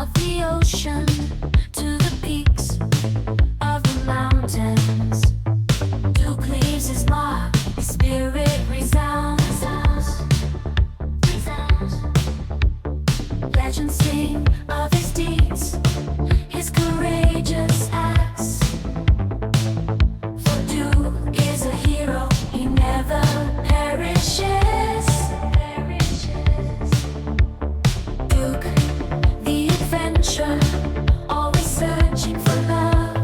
of the ocean to the peaks of the mountains. Duke leaves his mark, his spirit resounds. Legends sing of his deeds, his courageous acts. For Duke is a hero, he never perishes. Duke, the adventurer, always searching for love.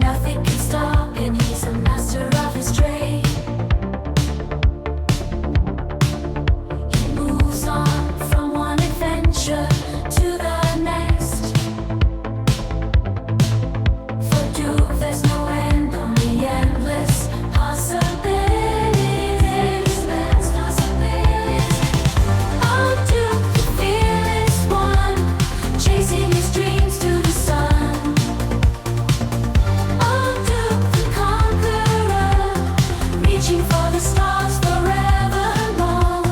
Nothing can stop him, he's a master of his trade. He moves on from one adventure to the next. For Duke there's no end, only endless possibilities. Oh, Duke, the fearless one, chasing his dreams to the sun. Oh, Duke, the conqueror, reaching for the stars forevermore.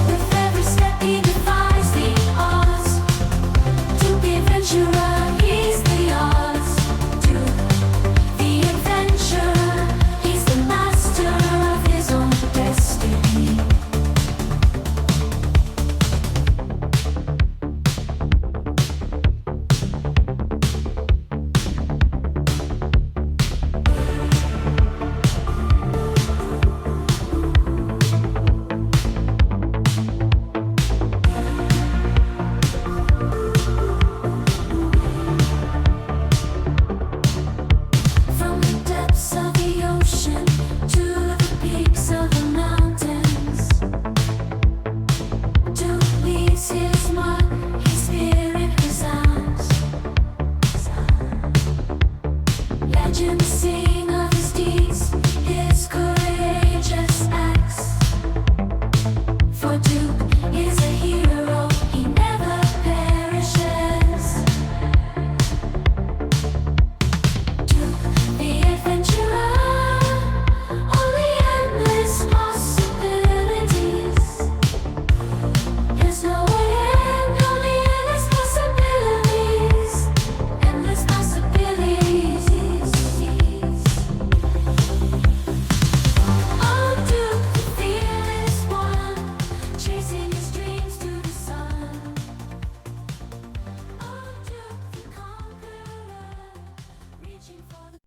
With every step he defies the odds. Duke, the adventurer, he's the odds. Duke, the adventurer, he's the master of his own destiny. From the depths of the ocean to the peaks of the mountains, Duke leaves his mark, his spirit resounds. Legends sing of his deeds, his courageous acts. For Duke is a hero, he never perishes. Duke, the adventurer, only endless possibilities. There's no end, only endless possibilities. Endless possibilities. Oh, Duke, the fearless one, chasing his dreams to the sun. Oh, Duke, the conqueror, reaching for the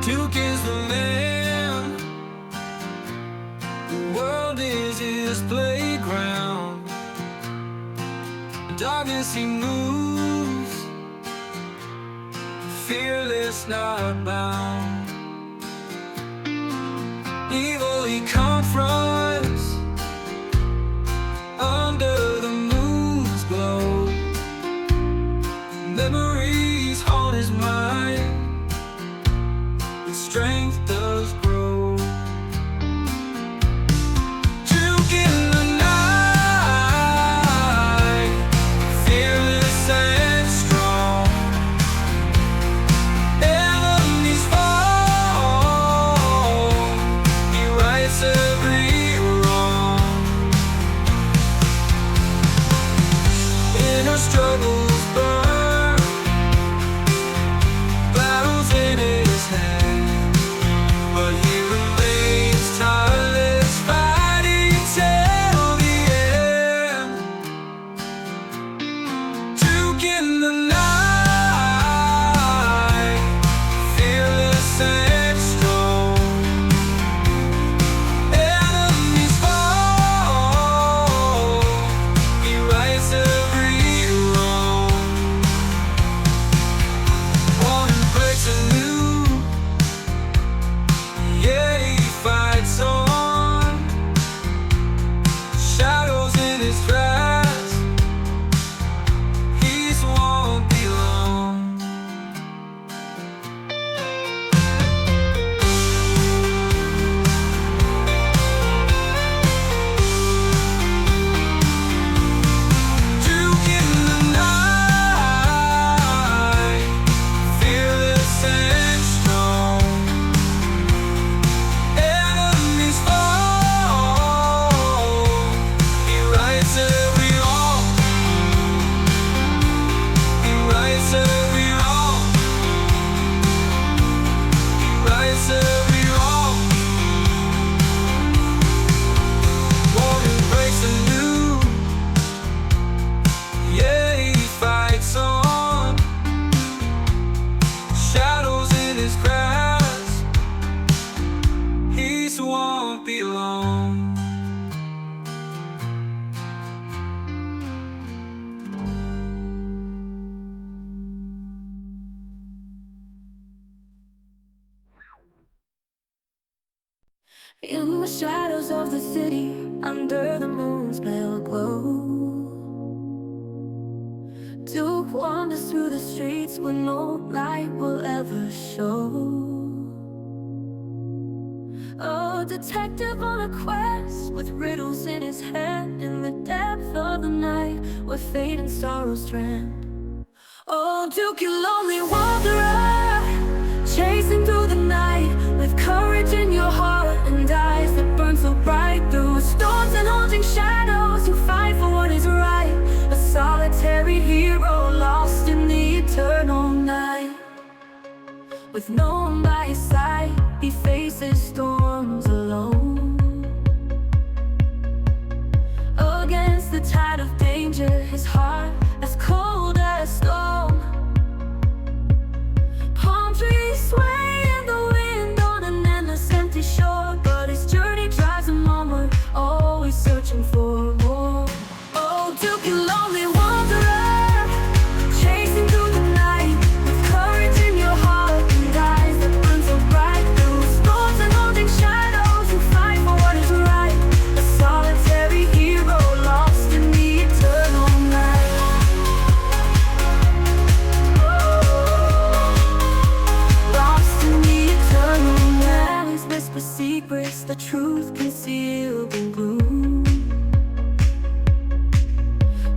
Duke is the man, the world is his playground. In darkness he moves, fearless, not bound. Evil he confronts under the moon's glow. Memories haunt his mind, but strength does grow. Duke in the night, fearless and strong. Enemies fall, he rights every wrong. Inner struggles burn, battles in his hand, but he remains tireless, fighting till the end. Duke in the night, fearless and strong. Enemies fall, he rights every wrong. In the shadows of the city, under the moon's pale glow, Duke wanders through the streets where no light will ever show. A detective on a quest with riddles in his hand, in the depth of the night where fate and sorrow strand. Oh, Duke, you lonely wanderer, chasing through the night with courage in your heart and eyes that burn so bright. Through storms and haunting shadows, you fight for what is right. A solitary hero lost in the eternal night. With no one by his side, he faces storms alone. Against the tide of danger, his heart as cold as stone. Palm trees sway in the wind on an endless empty shore, but his journey drives him onward, always searching for more. Oh, Duke, you lonely wanderer, chasing through the night with courage in your heart and eyes that burn so bright. Through storms and haunting shadows, you fight for what is right. A solitary hero lost in the eternal night. Lost in the eternal night. Valleys whisper secrets, the truth concealed in gloom.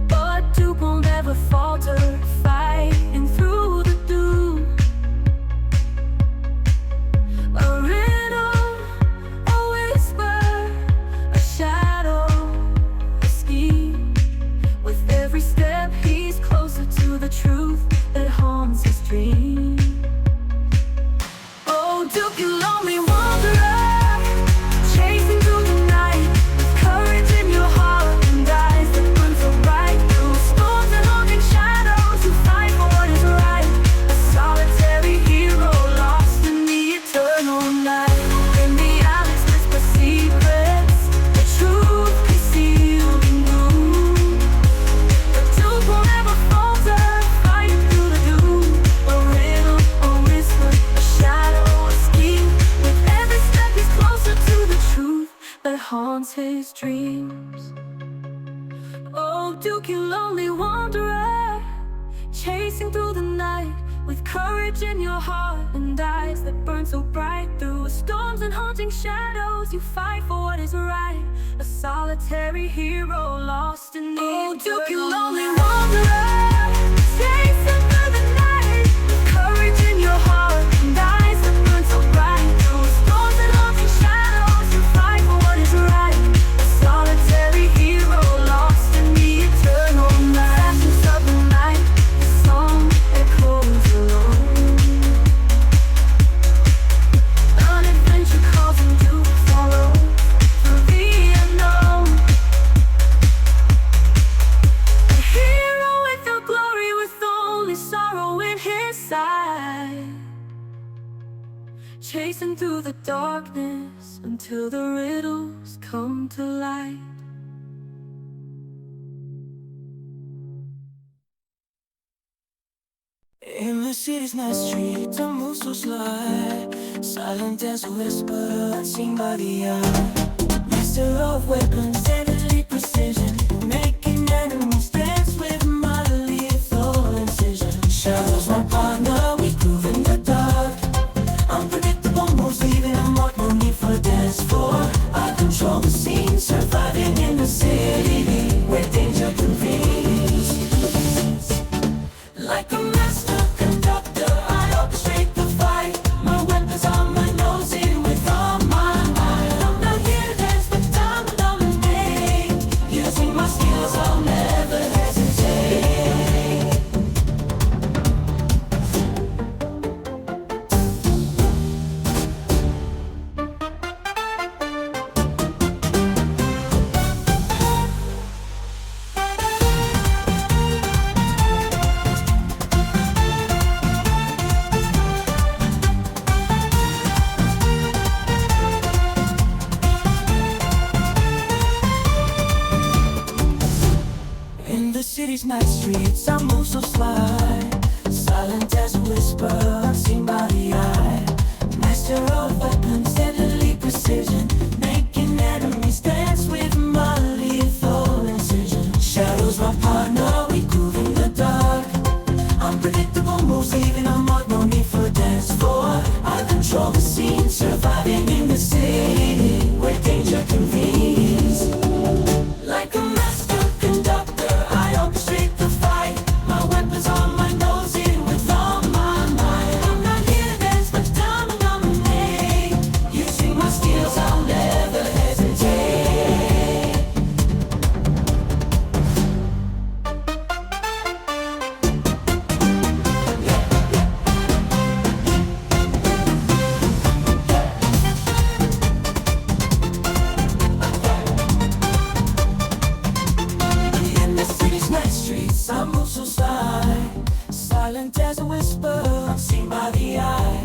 But Duke will never falter, fighting through the doom. A riddle, a whisper, a shadow, a scheme. With every step he's closer to the truth that haunts his dream. Oh, Duke, you lonely wanderer, chasing through the night with courage in your heart and eyes that burn so bright. Through storms and haunting shadows, you fight for what is right. A solitary hero lost in the eternal night. In the alleys whisper secrets, the truth concealed in gloom. But Duke will never falter, fighting through the doom. A riddle, a whisper, a shadow, a scheme. With every step he's closer to the truth that haunts his dreams. Oh, Duke, you lonely wanderer, chasing through the night with courage in your heart and eyes that burn so bright. Through storms and haunting shadows, you fight for what is right. A solitary hero lost in the eternal night. Oh, Duke, you lonely wanderer, chasing through the night with courage in your heart and eyes that burn so bright. Through storms and haunting shadows, you fight for what is right. A solitary hero lost in the eternal night. Ashes of the night, the song echoes alone. An adventure calls him to follow through the unknown. A hero without glory, with only sorrow in his side. Chasing through the darkness until the riddles come to light. In the city's night streets, I move so sly, silent as a whisper, unseen by the eye. Master of weapons, deadly precision, making enemies dance with mightily lethal incision. Shadows, my partner, we groove in the dark. Unpredictable moves, leaving a mark, no need for a dance floor. I control the scene, surviving in the city where danger convenes. Like a master conductor, I orchestrate the fight. My weapons on my nose, in with all my might. I'm not here to dance, but time to dominate. Using my skills, I'll never hesitate. In the city's night streets, I move so sly, silent as a whisper, unseen by the eye. Master of weapons, deadly precision, making enemies dance with my lethal incision. Shadows my partner, we groove in the dark. Unpredictable moves, leaving a mark, no need for dance floor. I control the scene, surviving in the city where danger convenes. Like a master conductor, I orchestrate the fight. My weapons on my nose, in with all my might. I'm not here to dance, but time to dominate. Using my skills, I'll never hesitate. In the city's night streets, I move so sly. Silent as a whisper, unseen by the eye.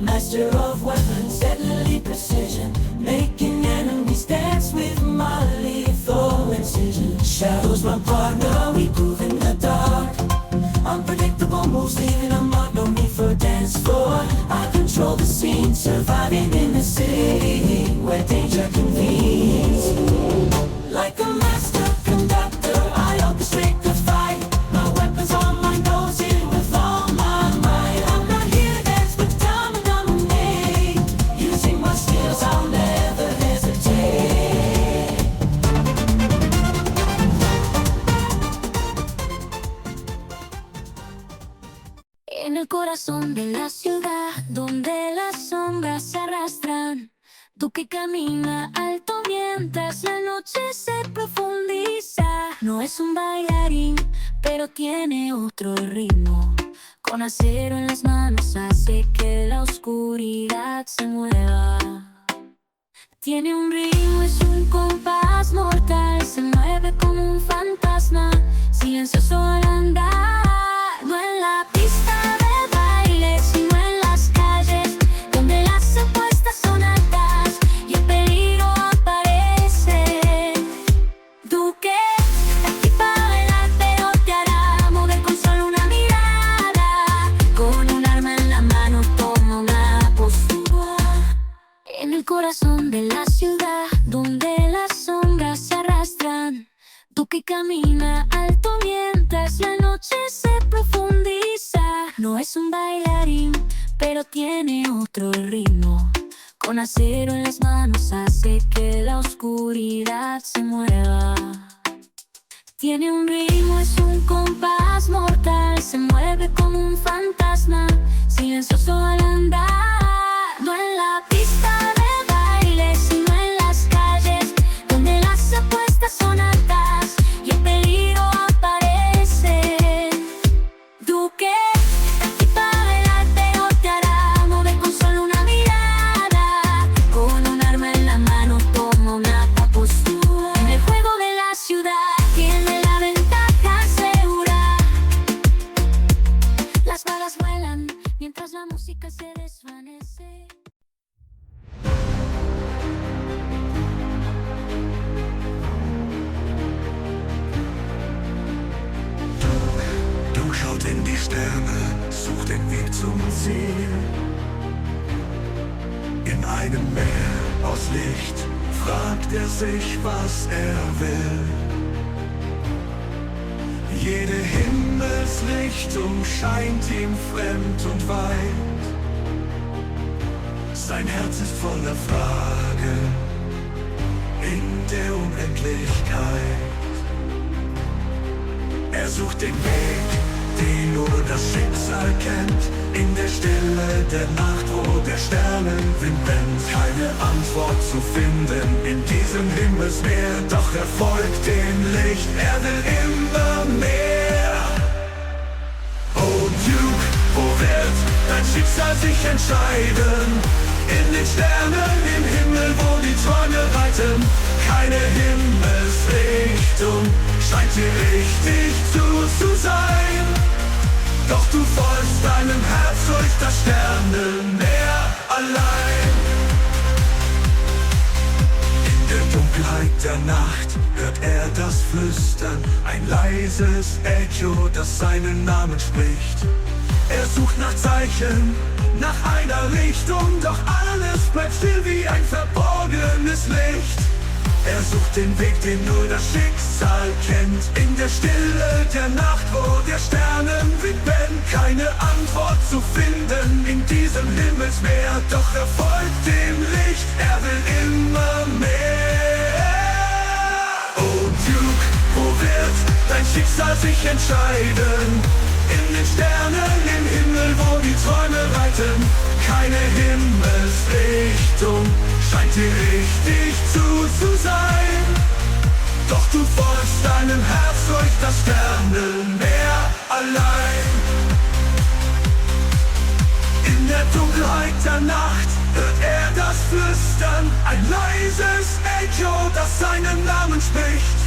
Master of weapons, deadly precision, making enemies dance with my lethal incision. Shadows my partner, we groove in the dark. Unpredictable moves, leaving a mark, no need for dance floor. I control the scene, surviving in the city where danger convenes. Like a master conductor, I orchestrate the fight. My weapons on my nose, in with all my might. I'm not here to dance, but time to dominate. Using my skills, I'll never hesitate. En el corazón de la ciudad, donde las sombras se arrastran, tú que camina alto mientras la noche se profundiza. No es un bailarín, pero tiene otro ritmo. Con acero en las manos hace que la oscuridad se mueva. Tiene un ritmo, es un compás mortal, se mueve como un fantasma, silencioso al andar. No en la pista de baile, sino en las calles, donde las apuestas son altas y el peligro aparece. Duque, aquí para bailar, pero te hará mover con solo una mirada. Con un arma en la mano toma una postura. En el corazón de la ciudad, donde las sombras se arrastran, tú que camina alto mientras la noche se profundiza. No es un bailarín, pero tiene otro ritmo. Con acero en las manos hace que la oscuridad se mueva. Tiene un ritmo, es un compás mortal, se mueve como un fantasma, silencioso al andar. No en la pista de baile, sino en las calles, donde las apuestas son altas y el peligro aparece. Duque, aquí para bailar, pero te hará mover con solo una mirada. Con un arma en la mano toma una postura. En el juego de la ciudad tiene la ventaja segura. Las balas vuelan mientras la música se desvanece. Duke schaut in die Sterne, sucht den Weg zum Ziel. In einem Meer aus Licht fragt er sich, was er will. Jede Himmelsrichtung scheint ihm fremd und weit. Sein Herz ist voller Fragen in der Unendlichkeit. Er sucht den Weg, den nur das Schicksal kennt. In der Stille der Nacht, wo der Sternenwind brennt. Keine Antwort zu finden in diesem Himmelsmeer. Doch er folgt dem Licht, er will immer mehr. Oh Duke, wo wird dein Schicksal sich entscheiden? In den Sternen im Himmel, wo die Träume reiten. Keine Himmelsrichtung scheint dir richtig zu sein. Doch du folgst deinem Herz durch das Sternenmeer allein. In der Dunkelheit der Nacht hört er das Flüstern, ein leises Echo, das seinen Namen spricht. Er sucht nach Zeichen, nach einer Richtung, doch alles bleibt still wie ein verborgenes Licht. Er sucht den Weg, den nur das Schicksal kennt, in der Stille der Nacht, wo der Sternenwind brennt. Keine Antwort zu finden in diesem Himmelsmeer, doch er folgt dem Licht, er will immer mehr. Oh Duke, wo wird dein Schicksal sich entscheiden? In den Sternen im Himmel, wo die Träume reiten. Keine Himmelsrichtung scheint dir richtig zu sein. Doch du folgst deinem Herz durch das Sternenmeer allein. In der Dunkelheit der Nacht hört er das Flüstern, ein leises Echo, das seinen Namen spricht.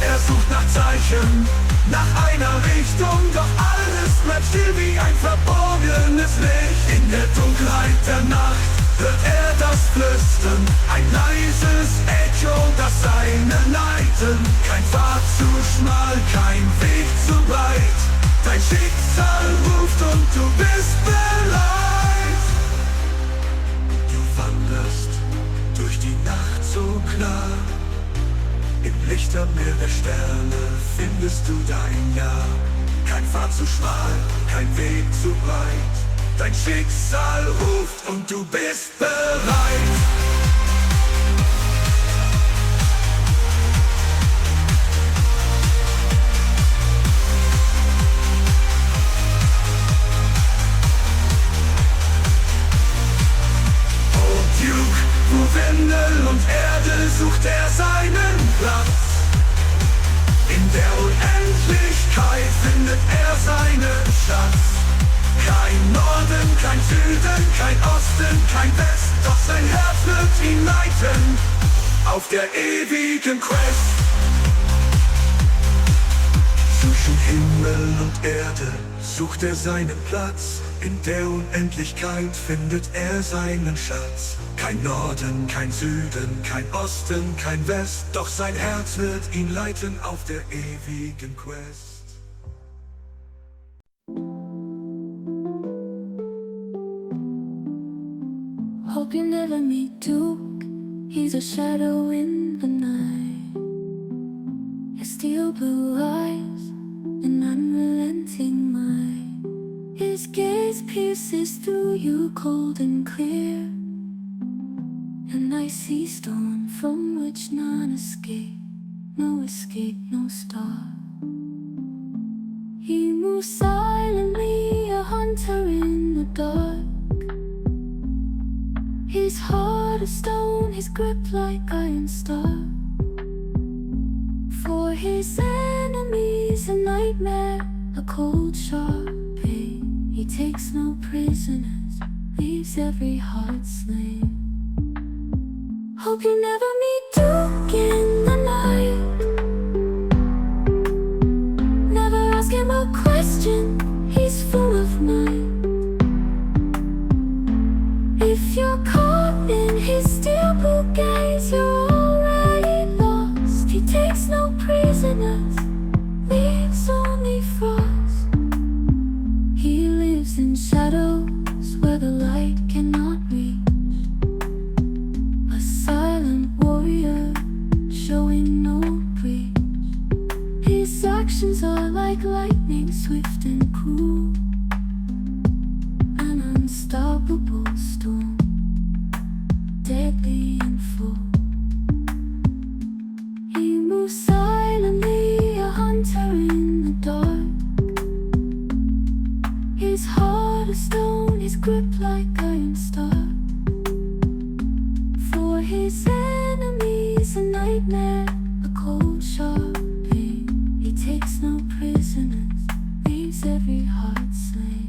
Er sucht nach Zeichen, nach einer Richtung, doch alles bleibt still wie ein verborgenes Licht. In der Dunkelheit der Nacht hört er das Flüstern, ein leises Echo, das seine leiten. Kein Pfad zu schmal, kein Weg zu breit, dein Schicksal ruft und du bist bereit. Du wanderst durch die Nacht so klar, im Lichtermeer der Sterne findest du dein Ja. Kein Pfad zu schmal, kein Weg zu breit, dein Schicksal ruft und du bist bereit. Oh Duke, wo Himmel und Erde sucht er seinen Platz. In der Unendlichkeit findet er seinen Schatz. Kein Norden, kein Süden, kein Osten, kein West, doch sein Herz wird ihn leiten auf der ewigen Quest. Zwischen Himmel und Erde sucht er seinen Platz. In der Unendlichkeit findet er seinen Schatz. Kein Norden, kein Süden, kein Osten, kein West, doch sein Herz wird ihn leiten auf der ewigen Quest. Hope you never meet Duke. He's a shadow in the night. His steel blue eyes, an unrelenting mind. His gaze pierces through you cold and clear, an icy storm from which none escape. No escape, no star. He moves silently, a hunter in the dark. His heart of stone, his grip like iron star. For his enemies a nightmare, a cold sharp pain. He takes no prisoners, leaves every heart slain. Hope you never meet Duke in the night. Never ask him a question, he's full of might. If you're caught in his steel blue gaze, you're already lost. He takes no prisoners, leaves only frost. He lives in shadows where the light cannot reach, a silent warrior showing no breach. His actions are like lightning, swift and cruel, an unstoppable storm, deadly and full. He moves silently, a hunter in the dark. His heart of stone, his grip like iron star. For his enemies a nightmare, a cold sharp pain. He takes no prisoners, leaves every heart slain.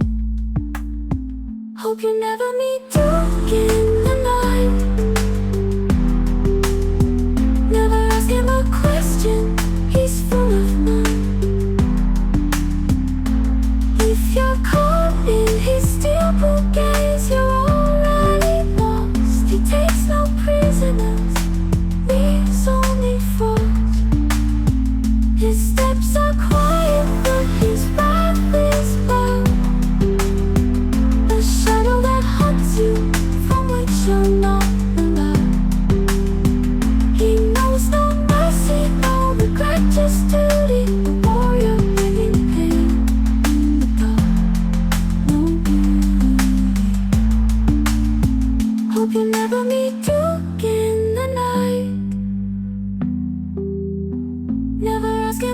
Hope you never meet Duke in the night. Never ask him a question, he's full of might. If you're caught in his steel blue gaze, you're already lost. He takes no prisoners, leaves only frost. His steps are quiet, but his wrath is loud. A shadow that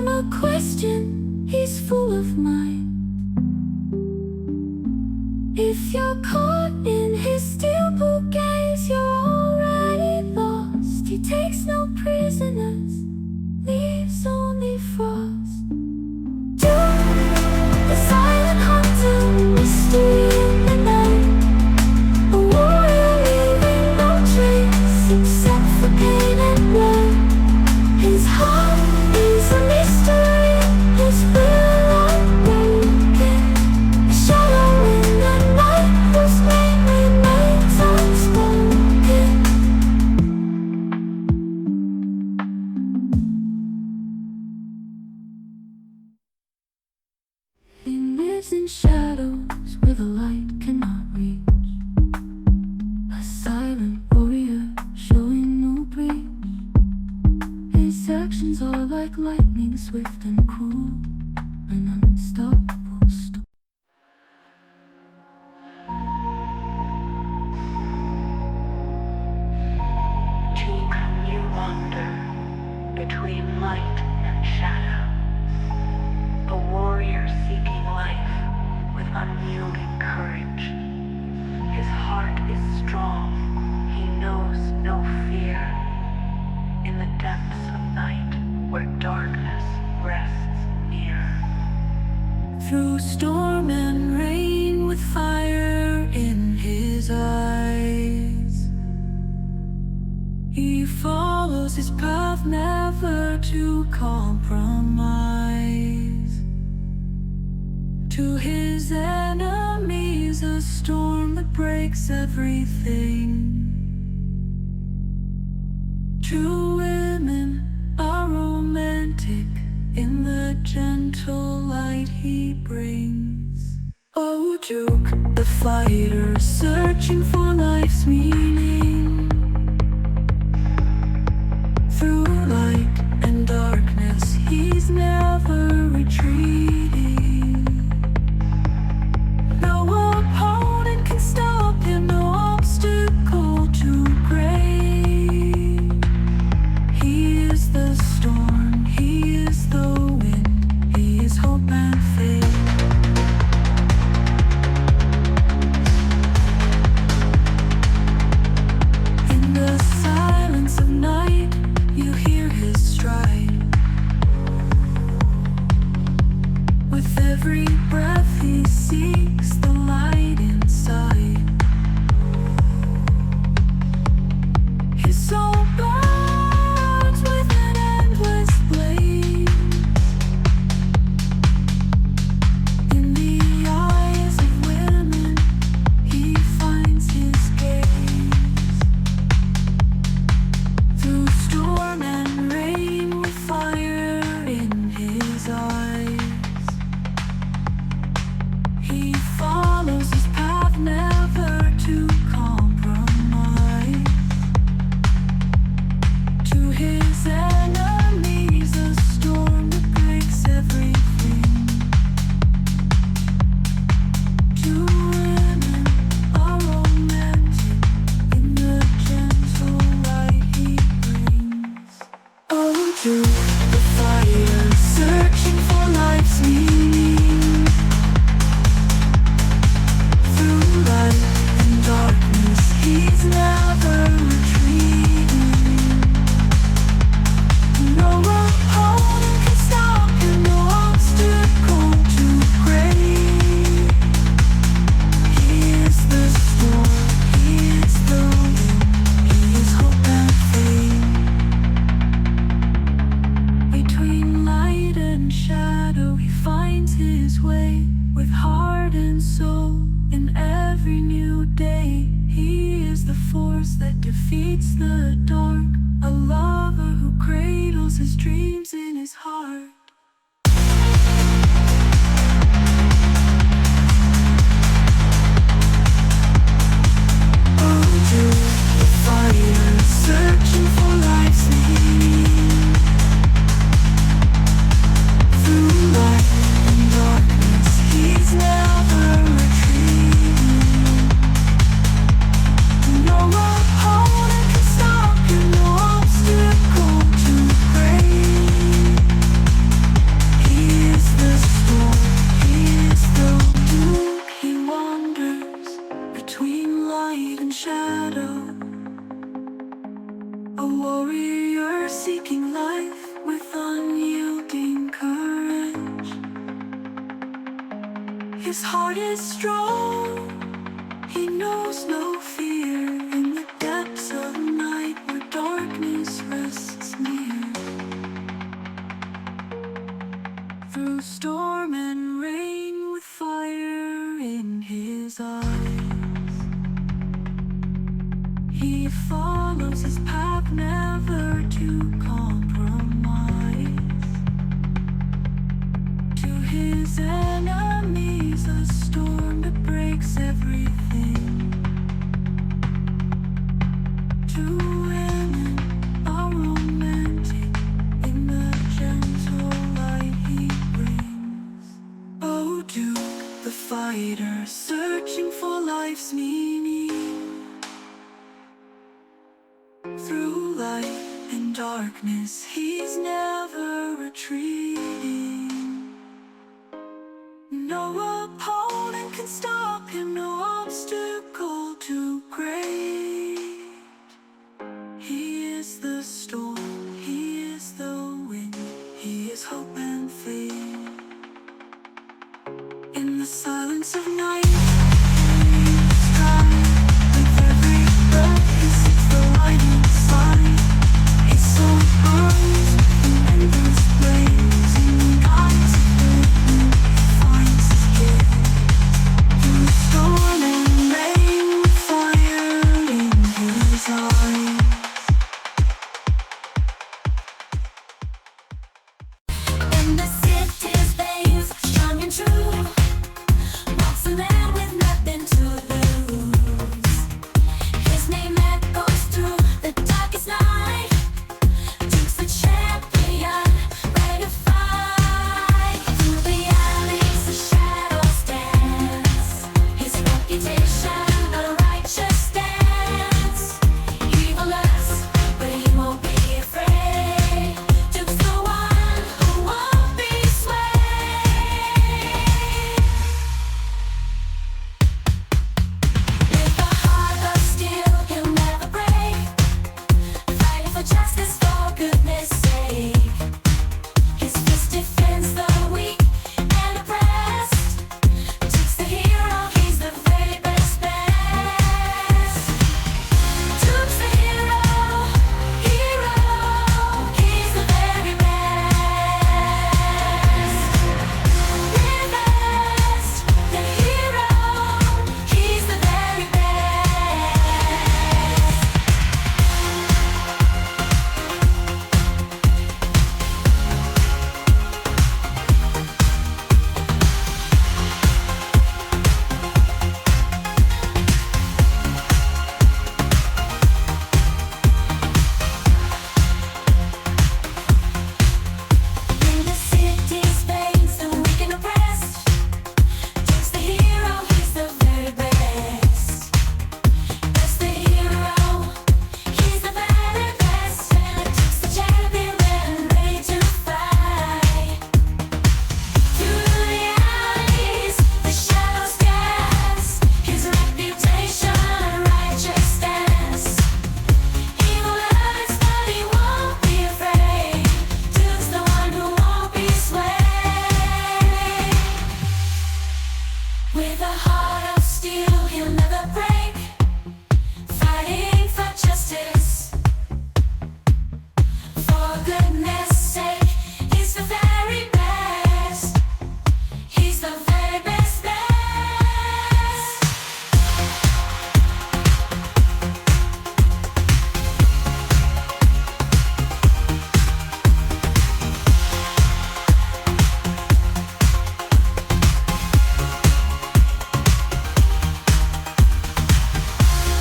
him a question, he's full of might. If you're caught in his steel blue gaze, you're already lost. He takes no prisoners, leaves only frost. Duke, the silent hunter, mystery in the night. A warrior leaving no trace except for pain and blood. His heart is a mystery, his will unbroken. A shadow in the night whose name remains unspoken. He lives in shadows where the light cannot reach. A silent warrior showing no breach. His actions are like lightning, swift and cruel, an unstoppable storm. To come you wander between light and shadow, a warrior seeking life with unyielding courage. His heart is strong, he knows no fear. In the depths of night, where darkness rests near. Through storm and rain, with fire in his eyes, he follows his path, never to compromise. To his enemies, a storm that breaks everything. True women are romantic in the gentle light he brings. Oh, Duke, the fighter, searching for life's meaning. Through light and darkness, he's never retreating. No opponent can stop him, no obstacle too great. He is the storm, he is the wind, he is hope and faith. In the silence of night, you hear his stride. With every breath he seeks the light inside. His soul burns with an endless flame. In the eyes of women, he finds his gaze. Through storm and rain, with fire in his eyes, he follows his path, never to compromise. To his enemies, a storm that breaks everything. Two women are romantic in the gentle light he brings. Oh, Duke, the fire, searching for life's meaning. Through light and darkness, he's never retreating. No opponent can stop him, no obstacle too great. He is the storm, he is the wind, he is hope and faith. Between light and shadow, he finds his way. With heart and soul, in every new day, he is the force that defeats the dark. A lover who cradles his dreams in his heart. Oh, Duke, the fighter, searching for life's meaning. Through light and darkness, he's never retreating. His heart is strong. He knows no fear in the depths of night where darkness rests near. Through storm and rain with fire in his eyes, he follows his path, never to compromise. To his enemies, a storm that breaks everything. To women, a romantic in the gentle light he brings. Oh, Duke, the fighter, searching for life's meaning. Through light and darkness, he's never retreating. No opponent can stop him, no obstacle too great. He is the storm, he is the wind, he is hope and faith. In the silence of night, with every breath he seeks the light inside. His soul burns in endless blazing eyes of lightning, finds his gift. Through storm and rain with fire in his eyes. In the city's veins, strong and true, walks a man with nothing to lose. His name echoes through the darkest night. Duke's the champion, ready to fight. Through the alleys, the shadows dance. His reputation, a righteous stance. Evil lurks, but he won't be afraid. Duke's the one who won't be swayed. With a heart of steel, he'll never break. Fighting for justice, for goodness sake. His fist defends the weak and oppressed. Duke's the hero, he's the very best. Duke's the hero, he's the very best. Best, the hero, he's the very best. In the city's veins, the weak and oppressed. Duke's the hero, he's the very best. That's the hero, he's the very best. Duke's the champion and ready to fight. Through the alleys, the shadows dance. His reputation, a righteous stance. Evil hurts, but he won't be afraid. Duke's the one who won't be swayed. With a heart of steel, he'll never break. Fighting for justice, for goodness sake. He's the very best. He's the very best.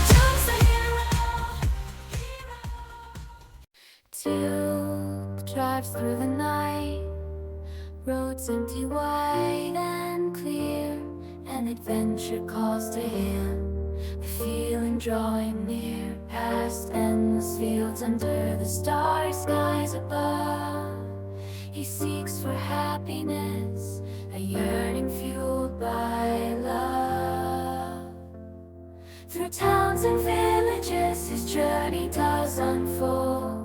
Duke's the hero. Duke drives through the night, roads empty, wide and clear. An adventure calls to him, the feeling drawing near. Past endless fields under the starry skies above. He seeks for happiness, a yearning fueled by love. Through towns and villages, his journey does unfold.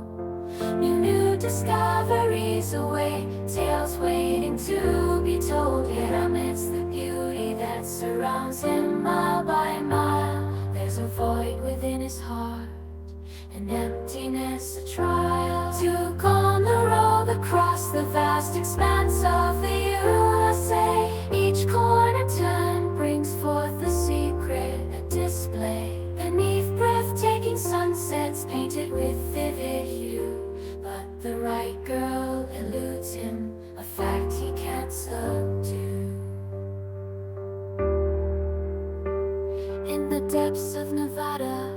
New discoveries await, tales waiting to be told. Yet amidst the beauty surrounds him mile by mile. There's a void within his heart, an emptiness, a trial to calm the road across the vast expanse of the USA. Each corner turn brings forth a secret, a display beneath breathtaking sunsets painted with vivid hue. But the right girl eludes him, a fact he can't subdue. In the depths of Nevada,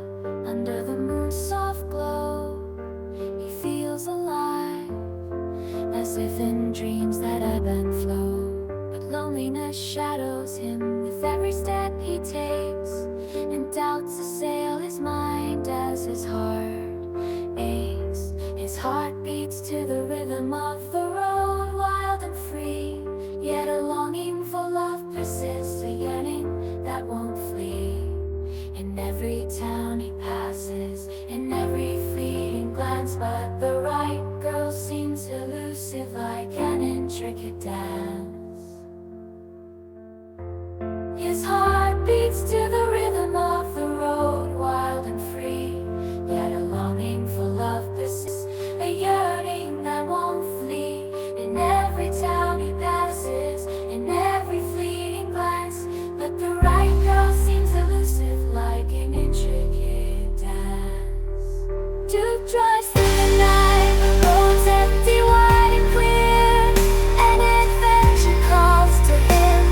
under the moon's soft glow, he feels alive, as if in dreams that ebb and flow. But loneliness shadows him with every step he takes, and doubts assail his mind as his heart aches. His heart beats to the rhythm of the road, wild and free, yet a longing for love persists, a yearning that won't flee. In every town he passes, in every fleeting glance, but the right girl seems elusive like an intricate dance. His heart beats to the rhythm of the road, wild and free, yet a longing for love persists, a yearning that won't flee. In every town he passes, in every fleeting glance, but the right girl seems elusive like an intricate dance. Duke drives through the night, the road's empty, wide and clear, and adventure calls to him.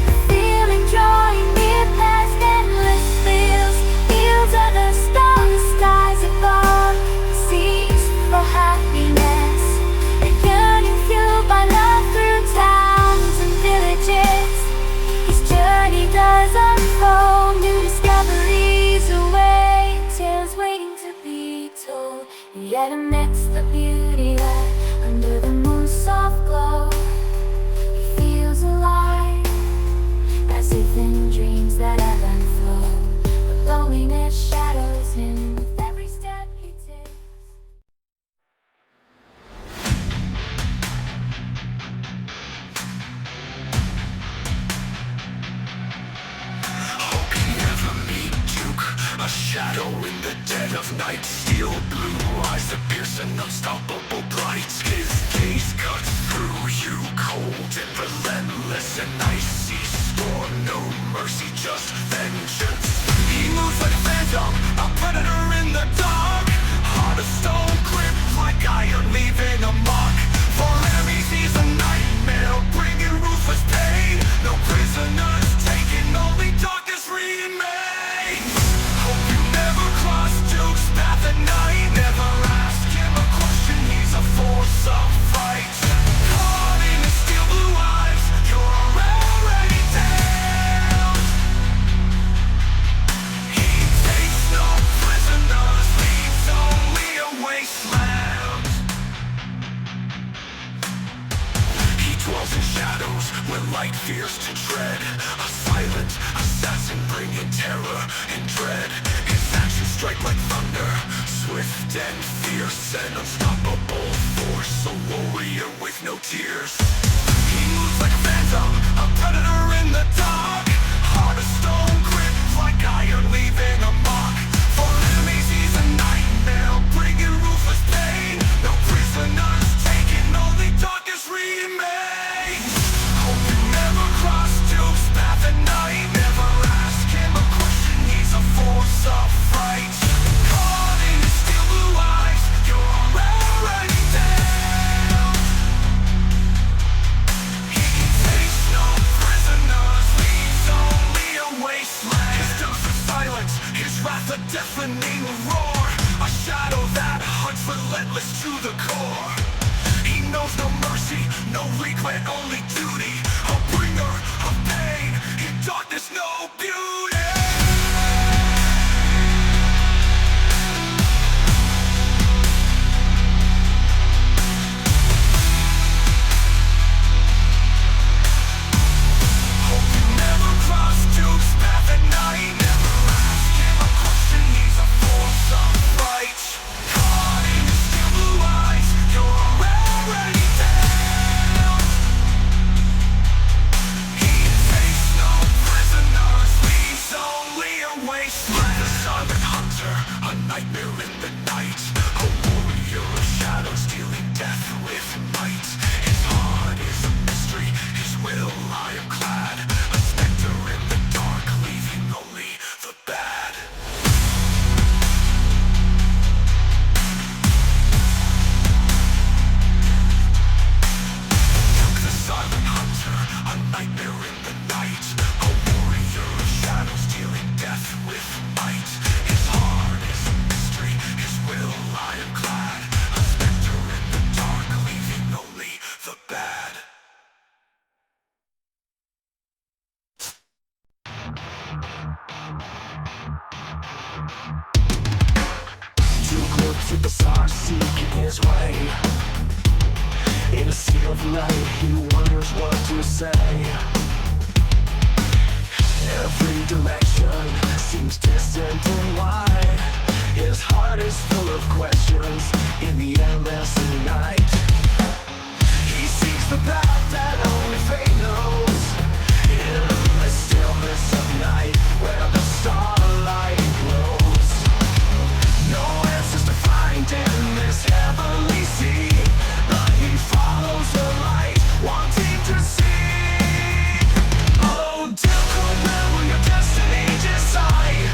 The feeling drawing near past endless fields, fields of the stars, skies above, seas for happiness, a yearning fueled by love through towns and villages. His journey does unfold, new discoveries await, tales waiting to be told. And yet amidst the beauty that under the moon's soft glow, he feels alive, as if in dreams that ebb and flow. But loneliness shadows him with every step he takes. Hope you never meet Duke, a shadow in the dead of night. Steel blue eyes that pierce an unstoppable bright. His gaze cuts through you, cold and relentless, an icy storm. No mercy, just vengeance. He moves like a phantom, a predator in the dark. Heart of stone, gripped like iron, leaving a mark. For enemies he's a nightmare, bringing ruthless pain. No prisoners taken, only darkness remains. Hope you never cross Duke's path at night. Never ask him a question, he's a force of fright. Caught in his steel blue eyes, you're already down. He takes no prisoners, leaves only a wasteland. He dwells in shadows where light fears to tread. A silent assassin bringing terror and dread. His actions strike like thunder, swift and fierce, an unstoppable force, a warrior with no tears. He moves like a phantom, a predator in the dark. Heart of stone, gripped like iron, leaving a mark. For enemies he's a nightmare, bringing ruthless pain. No prisoners taken, only darkness remains. Hope you never cross Duke's path at night. Never ask him a question, he's a force of fright. Caught in his steel blue eyes, you're already down. He takes no prisoners, leaves only a wasteland. His dose of silence, his wrath a deafening roar. A shadow that hunts relentless to the core. He knows no mercy, no regret, only duty. A bringer of pain, in darkness no beauty. Hope you never cross Duke's path at night. Never ask him a question, he's a force of fright. Caught in his steel blue eyes, you're already down. He takes no prisoners. looks at the stars, seeking his way. In a sea of light, he wonders what to say. Every direction seems distant and wide. His heart is full of questions in the endless night. He seeks the path that only fate knows. In the stillness of night, where the starlight glows. No answers to find in this heavenly sea, but he follows the light, wanting to see. Oh, Duke, where will your destiny decide?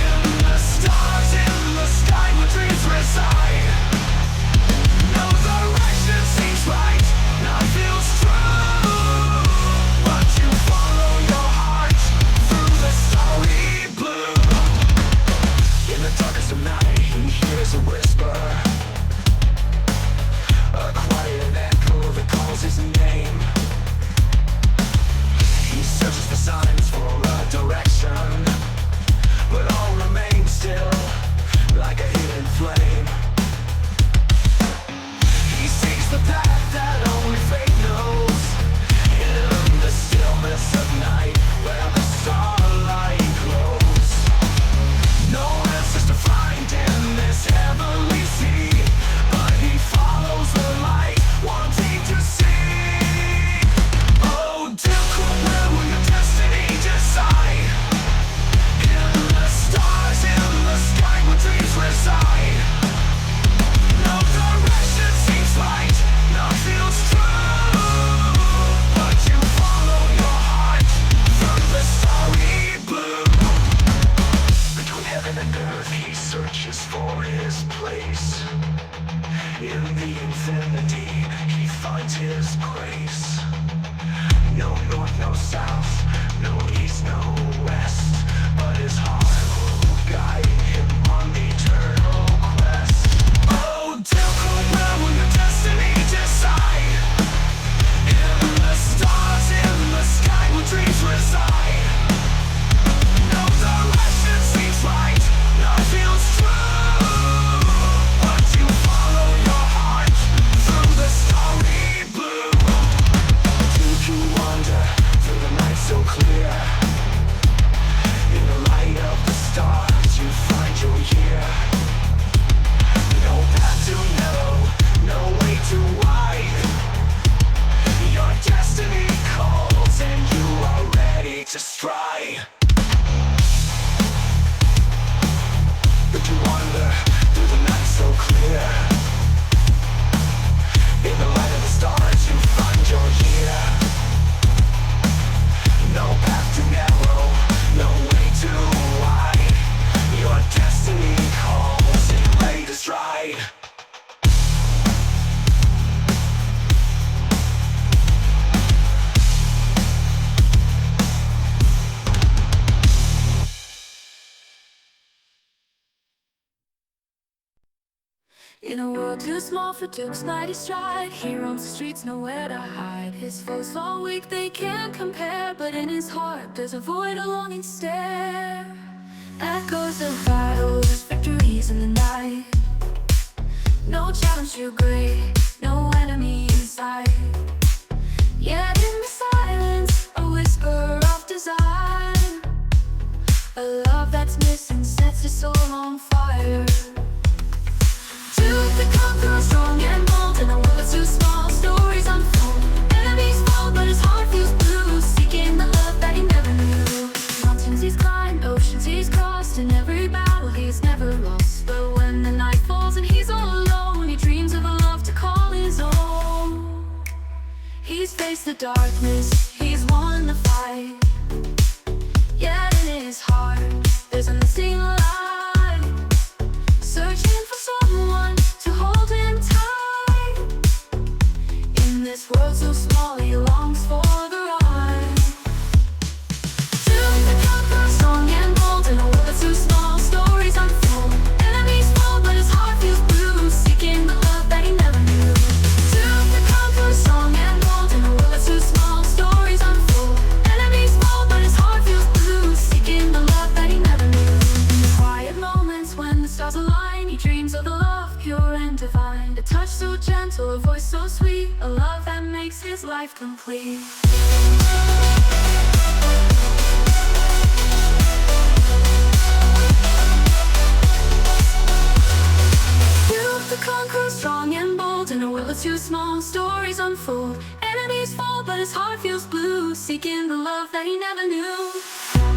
In the stars, in the sky, where dreams reside. No direction seems right, none feels true, but you follow your heart through the starry blue. In the darkest of night, he hears a whisper, a quiet echo that calls his name. He searches for signs for a direction, but all remains still, like a hidden flame. He seeks the path that only fate knows. In the stillness of night, where the starlight glows. No answers to find in this heavenly sea, but he follows the light, wanting to see. Oh, Duke, where will your destiny decide? In the stars, in the sky, where dreams reside. No direction seems right, none feels true, but you follow your heart through the starry blue. Between heaven and earth, he searches for his place. In the infinity, he finds his grace. No north, no south, no east, no west, but his heart will guide him on the eternal quest. Oh, Duke, where will your destiny decide? In the stars, in the sky, where dreams reside. No direction seems right, none feels true, but you follow your heart through the starry blue. Duke, you wander through the night so clear. In the light of the stars, you find your year. No path too narrow, no way too wide. Your destiny calls and you are ready to stride. But you wander through the night so clear. In the light of the stars, you find your year. No path too narrow, no way too wide. Your destiny calls and you're ready to stride. In a world too small for Duke's mighty stride, he roams the streets, nowhere to hide. His foes fall weak, they can't compare, but in his heart there's a void, a longing stare. Echoes of battles, victories in the night. No challenge too great, no enemy in sight. Yet in the silence, a whisper of desire. A love that's missing sets his soul on fire. Duke the conqueror, strong and bold, in a world that's too small, stories unfold. Enemies fall, but his heart feels blue, seeking the love that he never knew. Mountains he's climbed, oceans he's crossed, in every battle he's never lost. But when the night falls and he's all alone, he dreams of a love to call his own. He's faced the darkness, he's won the fight. Yet in his heart, there's a missing light. Searching for someone to hold him tight. In this world so small, he longs for the ride. Duke the conqueror, strong and bold, in a world that's too small, stories unfold. Enemies fall, but his heart feels blue, seeking the love that he never knew. Duke the conqueror, strong and bold, in a world that's too small, stories unfold. Enemies fall, but his heart feels blue, seeking the love that he never knew. In the quiet moments when the stars align, he dreams life complete. Duke the conqueror, strong and bold, in a world of too small, stories unfold. Enemies fall, but his heart feels blue, seeking the love that he never knew.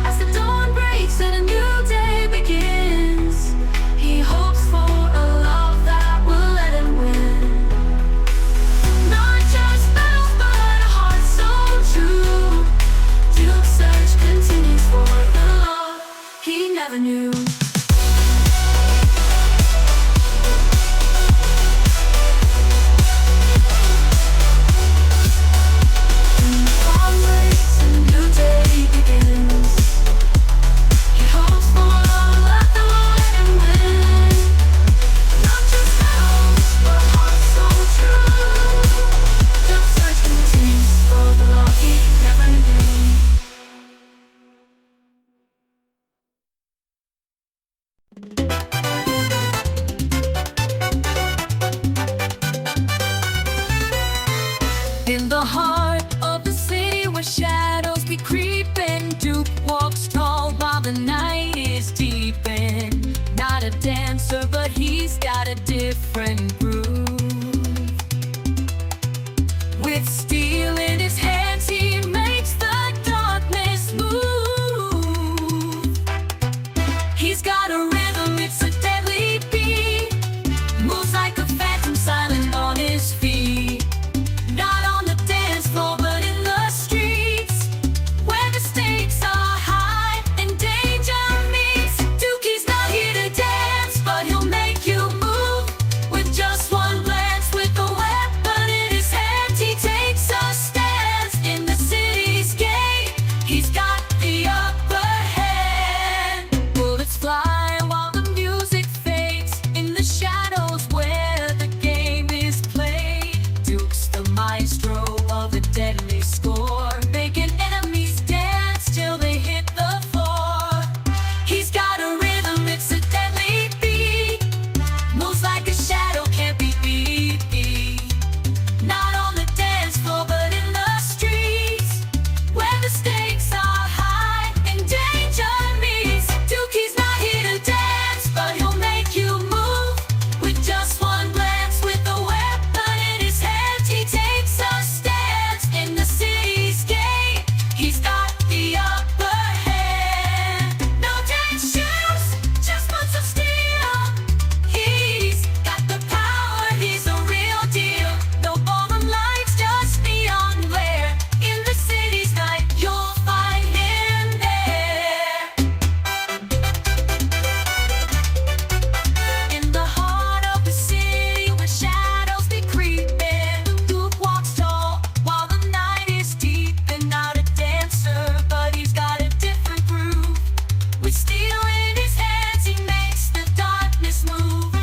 As the dawn breaks and a new day begins, he hopes for a love that will let him win. Not just battles, but a heart so true. Duke's search continues for the love he never knew. In the heart of the city where shadows be creeping, Duke walks tall while the night is deepening. Not a dancer, but he's got a different groove. With steel in his hands, he makes the darkness move. He's got a rhythm, it's a deadly beat. Moves like a phantom, silent on his feet. Not on the dance floor, but in the streets, where the stakes are high and danger meets. Dukey's not here to dance, but he'll make you move. With just one glance, with a weapon in his hand, he takes a stance in the city's gate. He's got the upper hand. Bullets fly while the music fades in the shadows where the game is played. Duke's the maestro of a deadly score, making enemies dance till they hit the floor. He's got a rhythm, it's a deadly beat. Moves like a shadow, can't be beat. Not on the dance floor, but in the streets, where the stakes are high and danger meets. Dukey's not here to dance, but he'll make you move. With just one glance, with a weapon in his hand, he takes a stance in the city's gate. He's got the upper hand. No dance shoes, just boots of steel. He's got the power, he's a real deal. No ballroom lights, just neon glare. In the city's night, you'll find him there. In the heart of the city where shadows be creeping, Duke walks tall while the night is deep. And not a dancer, but he's got a different groove. With steel in his hands, he makes the darkness move.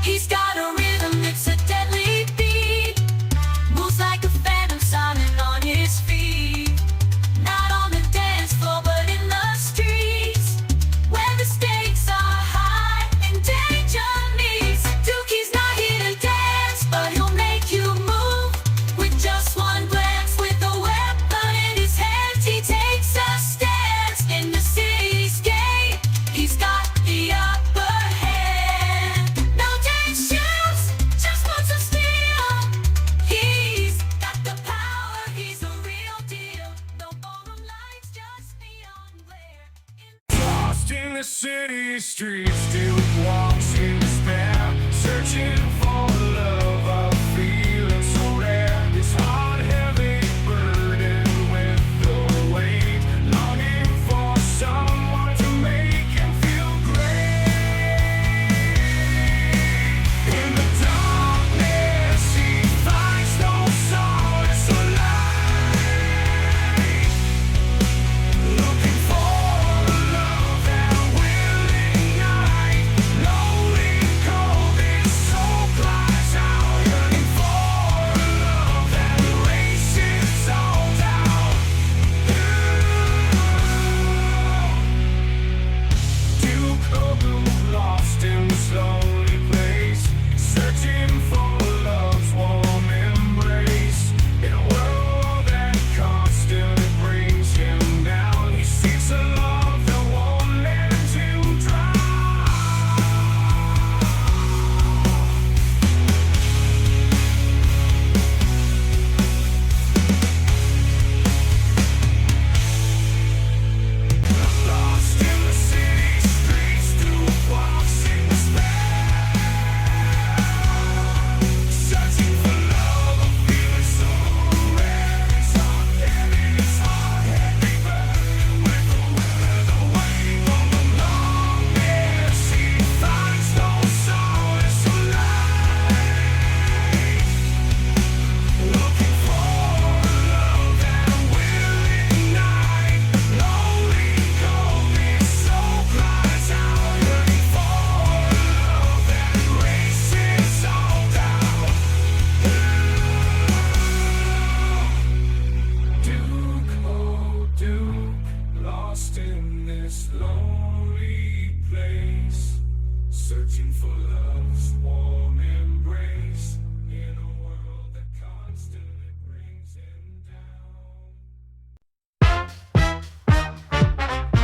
He's got a rhythm, it's a deadly beat. Moves like a phantom, silent on his feet. Not on the dance floor, but in the streets, where the stakes are high and danger meets. Dukey's not here to dance, but he'll make you move. With just one glance, with a weapon in his hand, he takes a stance in the city's gate. He's got the upper hand. No dance shoes, just boots of steel. He's got the power, he's a real deal. No ballroom lights, just neon glare. Lost in the city streets, Duke walks in despair, searching for love, a feeling so rare. His heart heavy, burdened with the weight, longing for someone to make him feel great. In the darkness, he finds no solace or light, looking for a love and willing eyes.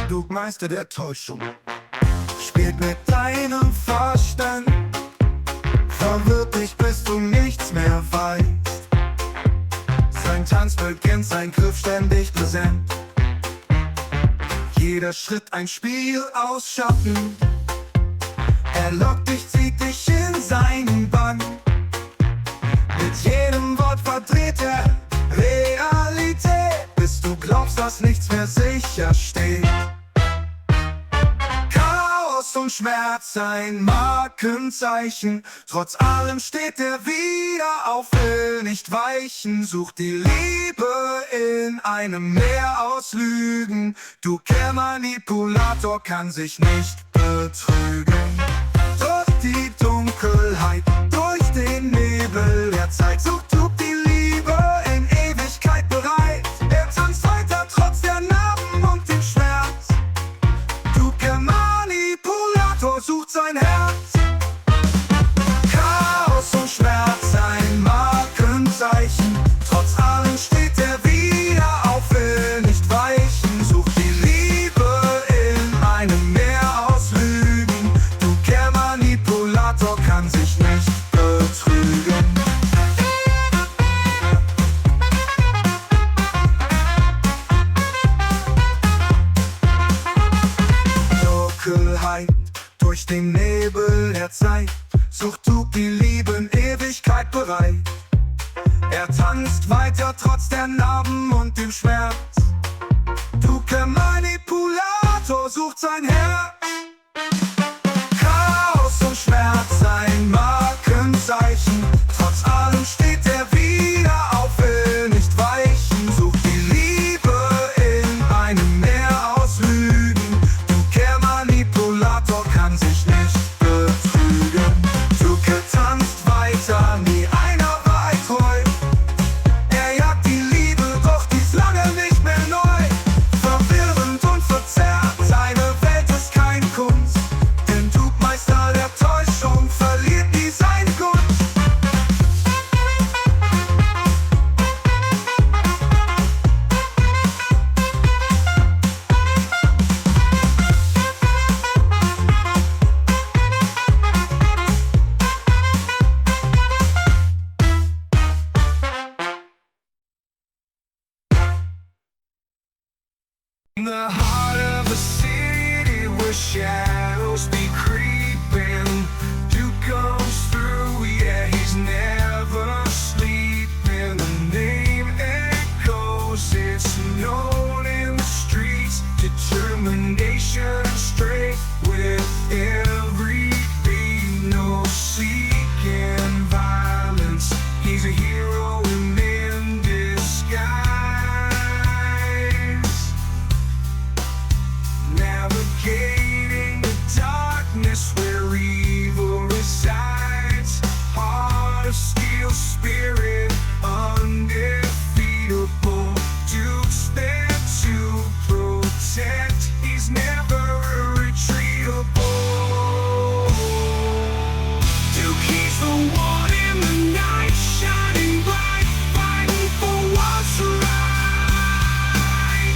Duke, Meister der Täuschung, spielt mit deinem Verstand. Verwirrt dich, bis du nichts mehr weißt. Sein Tanz beginnt, sein Griff ständig präsent. Jeder Schritt ein Spiel aus Schatten. Er lockt dich, zieht dich in seinen Bann. Mit jedem Wort verdreht er Realität, bis du glaubst, dass nichts mehr sicher steht. Chaos und Schmerz sein Markenzeichen. Trotz allem steht er wieder auf, will nicht weichen. Sucht die Liebe in einem Meer aus Lügen. Du, der Manipulator, kann sich nicht betrügen. Durch die Dunkelheit, durch den Nebel der Zeit sucht Duke die Liebe in Ewigkeit bereit. Er tanzt weiter trotz der Narben und dem Schmerz. Duke, der Manipulator, sucht sein Herz. Chaos und Schmerz sein Markenzeichen. Trotz allem steht er wieder auf, will nicht weichen. Sucht die Liebe in einem Meer aus Lügen. Duke, der Manipulator, kann sich nicht betrügen. Dunkelheit, durch den Nebel der Zeit sucht Duke die Liebe in Ewigkeit bereit. Er tanzt weiter trotz der Narben und dem Schmerz. Duke, der Manipulator, sucht sein Herz. Chaos und Schmerz sein Markenzeichen. Trotz allem steht er wieder auf, will nicht weichen. Sucht die Liebe in einem Meer aus Lügen. Duke, der Manipulator, kann sich nicht betrügen. Duke tanzt weiter, nie einer Wahrheit treu. Er jagt die Liebe, doch die ist lange nicht mehr neu. Verwirrend und verzerrt, seine Welt ist kein Kunst. Denn Duke, Meister der Täuschung, verliert nie seine Gunst. In the heart of a city where shadows be creeping, Duke comes through, yeah, he's never sleeping. The name echoes, it's known in the streets. Determination and strength with every beat. No seeking violence, he's a hero in disguise. Navigating the darkness where evil resides. Heart of steel, spirit undefeatable. Duke's there to protect, he's never retreatable. Duke, he's the one in the night, shining bright, fighting for what's right.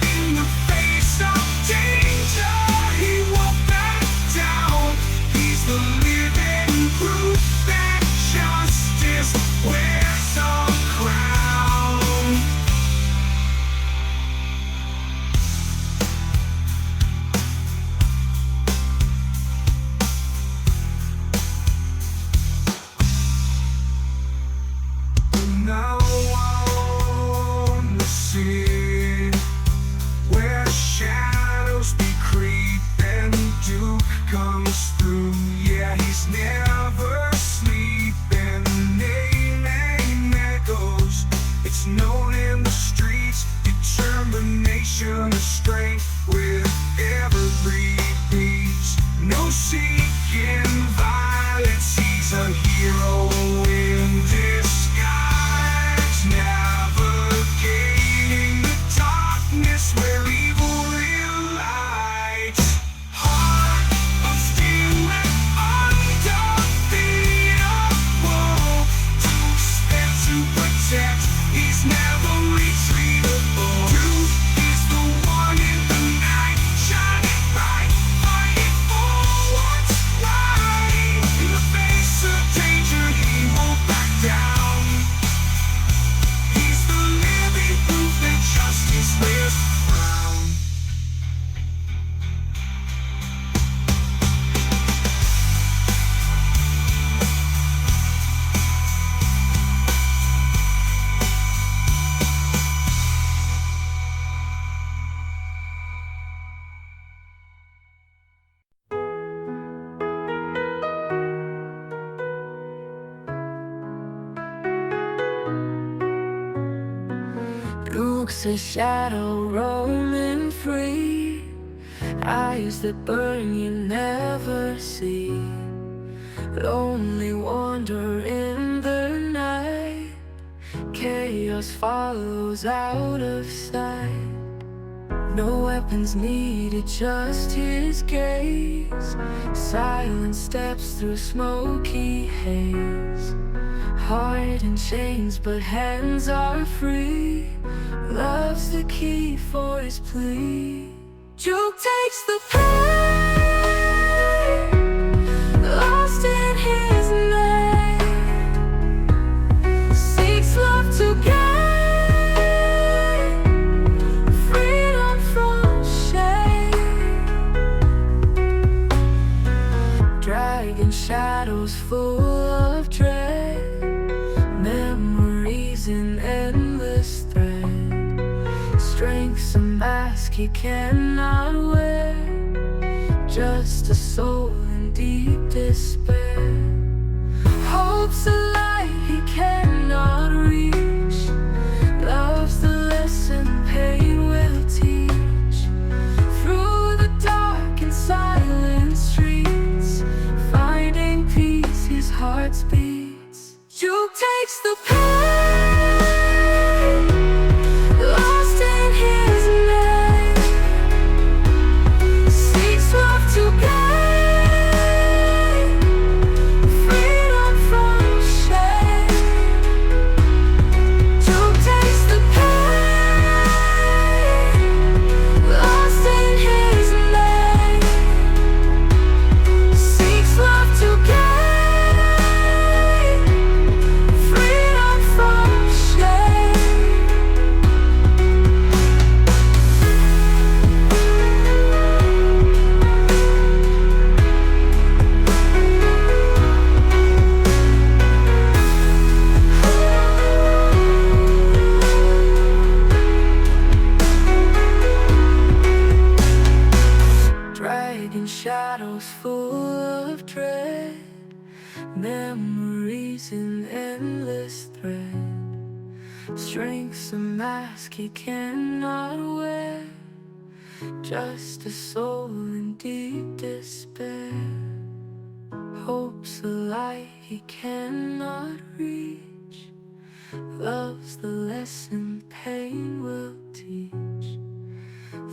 In the face of danger, he won't back down. He's the living proof that justice wears a crown. Now on the scene where shadows be creeping, Duke comes through, yeah, he's never sleeping. Name echoes, it's known in the streets. Determination and strength with every beat. No seeking violence, he's a hero in disguise. Navigating the darkness where evil relies. Heart of steel and undefeatable. Duke's there to protect, he's never retreatable. Duke is the one in the night, walks a shadow roaming free, eyes that burn you never see, lonely wander in the night, chaos follows out of sight. No weapons needed, just his gaze, silent steps through smoky haze. Heart in chains but hands are free, love's the key for his plea. Duke takes the pain, lost in his name, seeks love to gain freedom from shame. Dragging shadows full of dread, memories in endless thread, strength's a mask he cannot wear, just a soul in deep despair. Hope's a light he cannot reach, love's the lesson pain will teach. Through the dark and silent streets, finding peace his heart beats. Duke takes the pain, lost in his name, seeks love to gain freedom from shame. Duke takes the pain, lost in his name, seeks love to gain freedom from shame. Dragging shadows full of dread, memories in endless thread, strength's a mask he cannot wear, just a soul in deep despair. Hope's a light he cannot reach, love's the lesson pain will teach.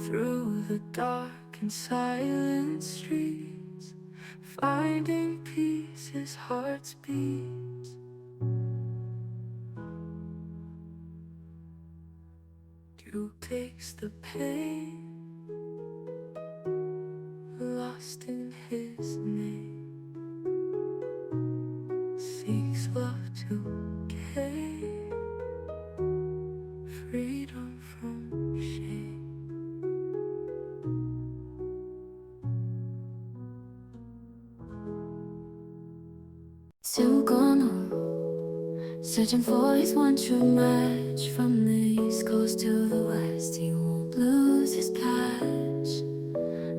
Through the dark and silent streets, finding peace his heart beats. Duke takes the pain, lost in his name, seeks love to gain freedom from shame. Still gone on, searching for his one true match. From the east coast to the west, he won't lose his patch.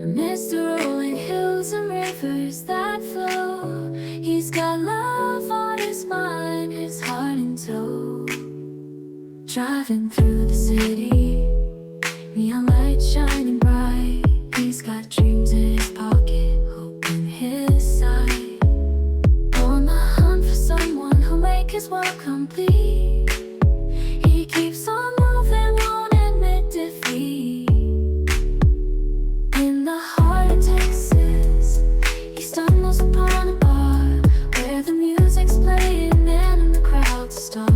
Amidst the rolling hills and rivers that flow, he's got love on his mind, his heart in tow. Driving through the city, neon lights shining bright, he's got dreams in his pocket, hope in his sight. On the hunt for someone who'll make his world complete, he keeps on moving, won't admit defeat. In the heart of Texas, he stumbles upon a bar where the music's playing and the crowds start.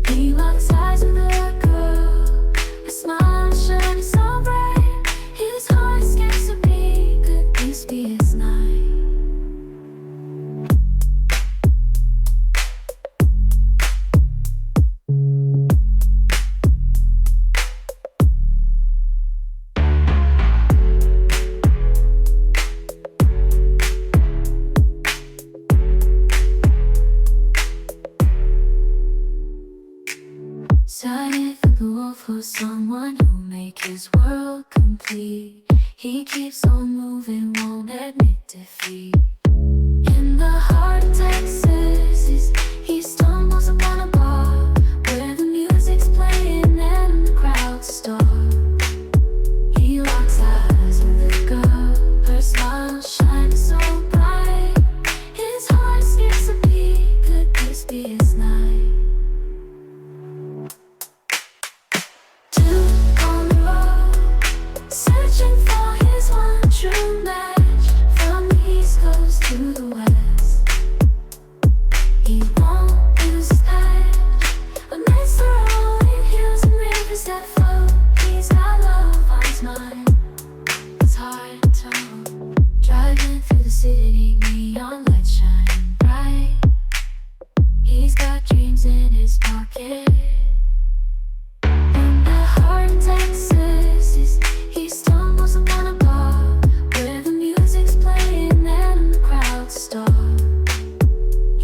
He locks eyes with a girl, her smile shining so bright, his heart skips a beat, could this be his night? Silent for the wolf, for someone who'll make his world complete. He keeps on moving, won't admit defeat. In the heart of Texas, he stumbles upon a bar where the music's playing Duke on the road, searching for his one true match. From the east coast to the west, he won't lose his edge. Amidst the rolling hills and rivers that flow, he's got love on his mind. It's hard to tell. Driving through the city, neon lights shine bright. He's got dreams in his pocket. And the heart in Texas, he stumbles upon a bar where the music's playing and the crowds stop.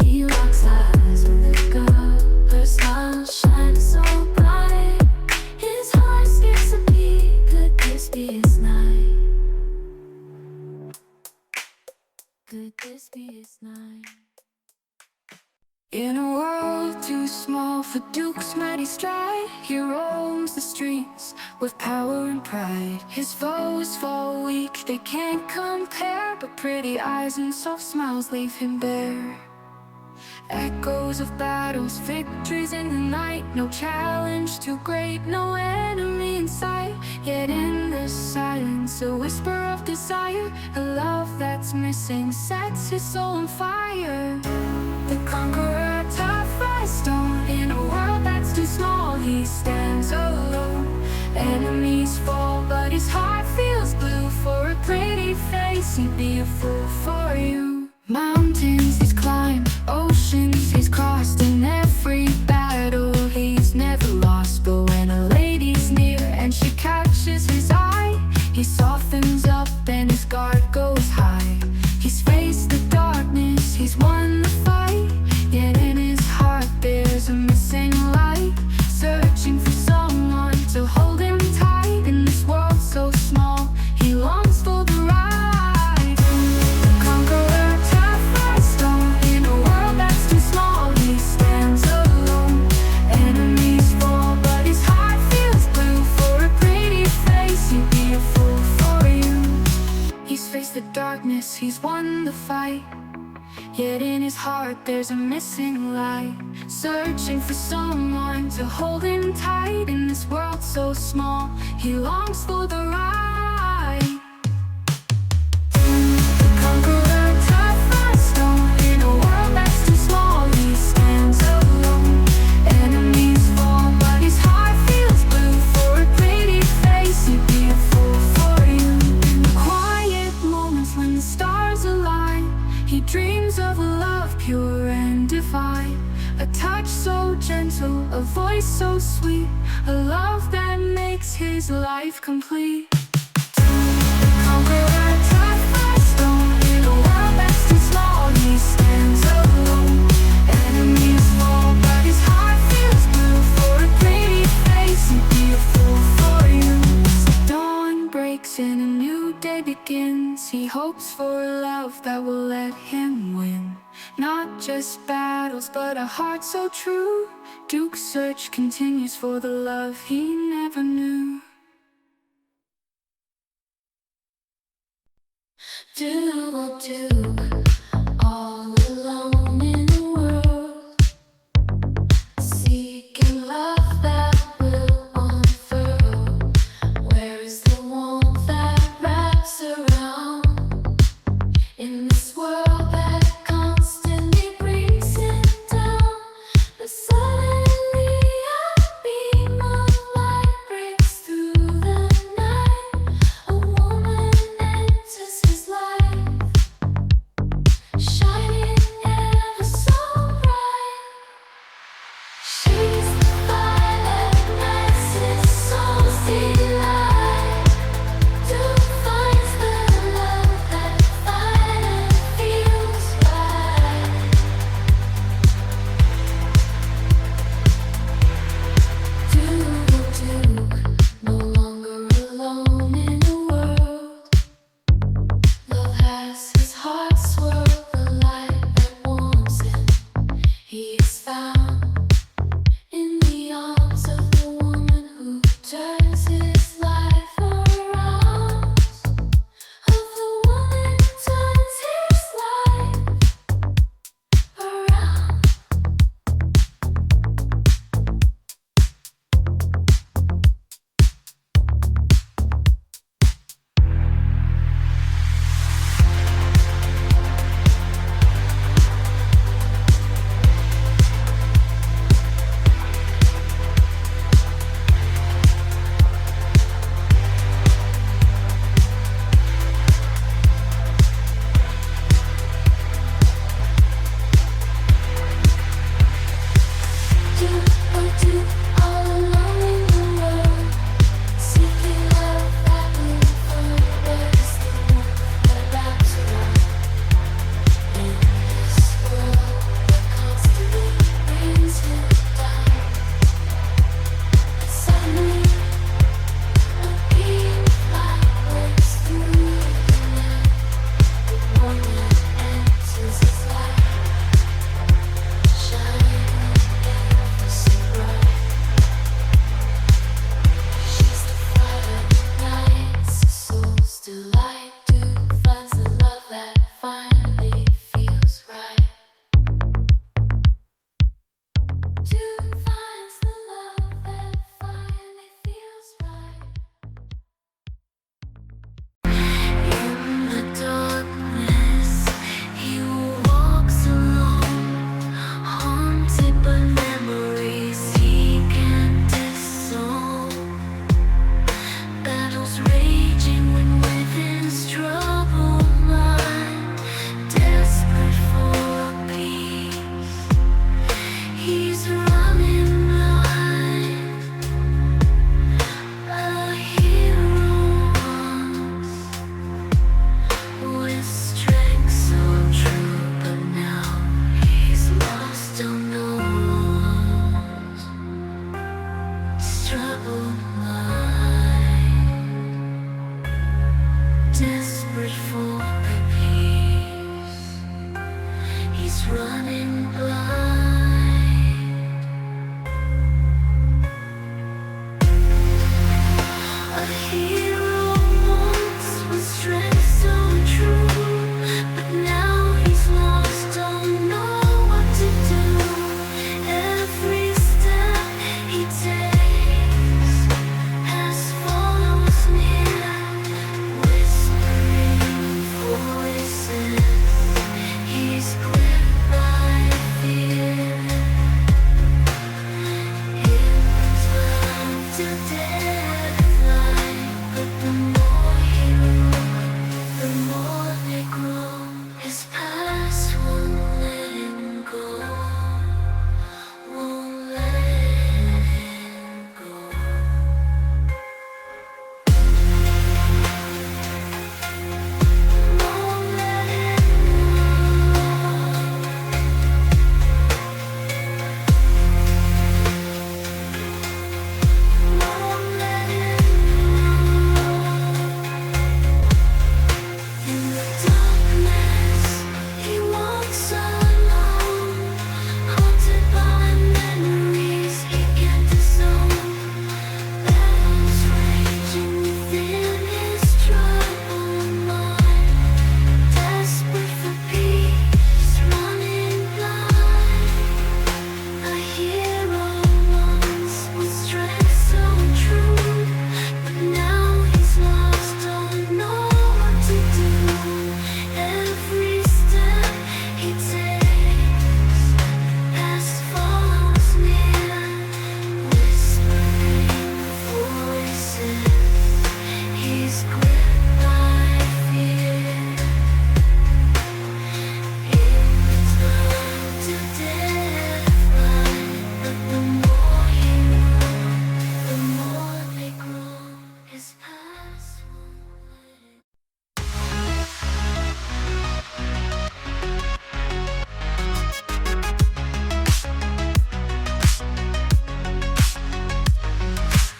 He locks eyes with the girl, her smile shines so bright. His heart skips a beat, could this be his night? Could this be his night? In a world too small for Duke's mighty stride, he roams the streets with power and pride. His foes fall weak, they can't compare, but pretty eyes and soft smiles leave him bare. Echoes of battles, victories in the night. No challenge too great, no enemy in sight. Yet in the silence, a whisper of desire. A love that's missing sets his soul on fire. The conqueror, tough as stone. In a world that's too small, he stands alone. Enemies fall, but his heart feels blue. For a pretty face, he'd be a fool for you. Mountains he's climbed, oceans he's crossed. In every battle he's never lost. But when a lady's near and she catches his eye, he softens up and his guard goes high. He's faced the darkness, he's won the fight. Yet in his heart there's a missing light. Searching for someone to hold him tight. In this world so small, he longs for the ride. The conqueror, tough as stone. In a world that's too small, he stands alone. Enemies fall, but his heart feels blue. For a pretty face, he'd be a fool for you. He's faced the darkness, he's won the fight. Yet in his heart there's a missing light. Searching for someone to hold him tight. In this world so small, he longs for the ride. The conqueror, tough as stone. In a world that's too small, he stands alone. Enemies fall, but his heart feels blue. For a pretty face, he'd be a fool for you. In the quiet moments when the stars align, he dreams of a love pure and divine. A touch so gentle, a voice so sweet. A love that makes his life complete. The conqueror, tough as stone. In a world that's too small, he stands alone. Enemies fall, but his heart feels blue. For a pretty face, he'd be a fool for you. So dawn breaks and a new day begins. He hopes for a love that will let him win. Not just battles, but a heart so true. Duke's search continues for the love he never knew. Duke, all alone in the world, seeking love that will unfurl. Where is the warmth that wraps around? In this world that constantly brings him down, but suddenly a beam of light breaks through the night. A woman enters his life.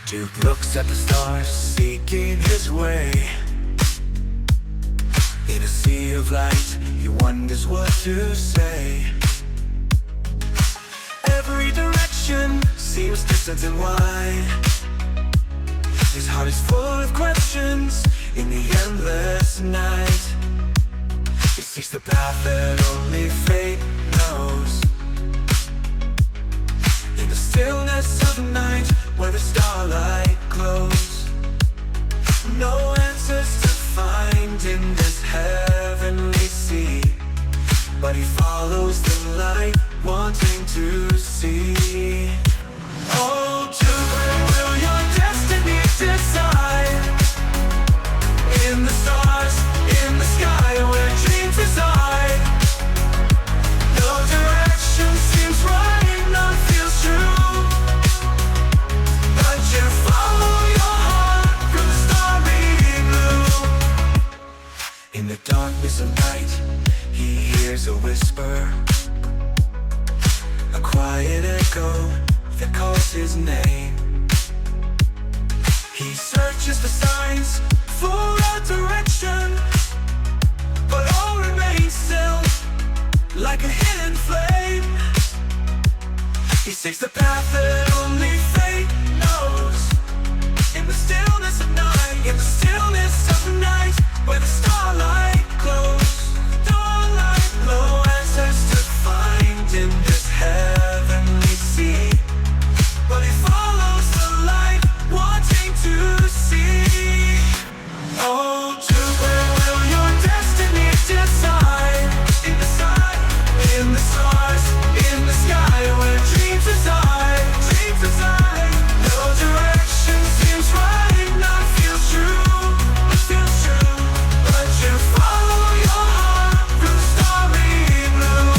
Duke looks at the stars, seeking his way. In a sea of light, he wonders what to say. Every direction seems distant and wide. His heart is full of questions in the endless night. He seeks the path that only fate knows. In the stillness of the night, where the starlight glows, no answers to find in this heavenly sea, but he follows the light, wanting to see. Oh, to where will your destiny decide? In the stars, in the sky, where dreams reside. No direction seems right, none feels true, but you follow your heart through the starry blue. In the darkness of night, he hears a whisper, a quiet echo that calls his name. He searches for signs, for a direction, but all remains still, like a hidden flame. He seeks the path that only fate knows. In the stillness of night, in the stillness of the night, where the starlight glows, starlight glow, answers to find in this heavenly sea, but he follows the light, wanting to see. Oh, to where will your destiny decide? In the sky, in the stars, in the sky, where dreams reside, dreams reside. No direction seems right, none feels true, it feels true, but you follow your heart through starry blue.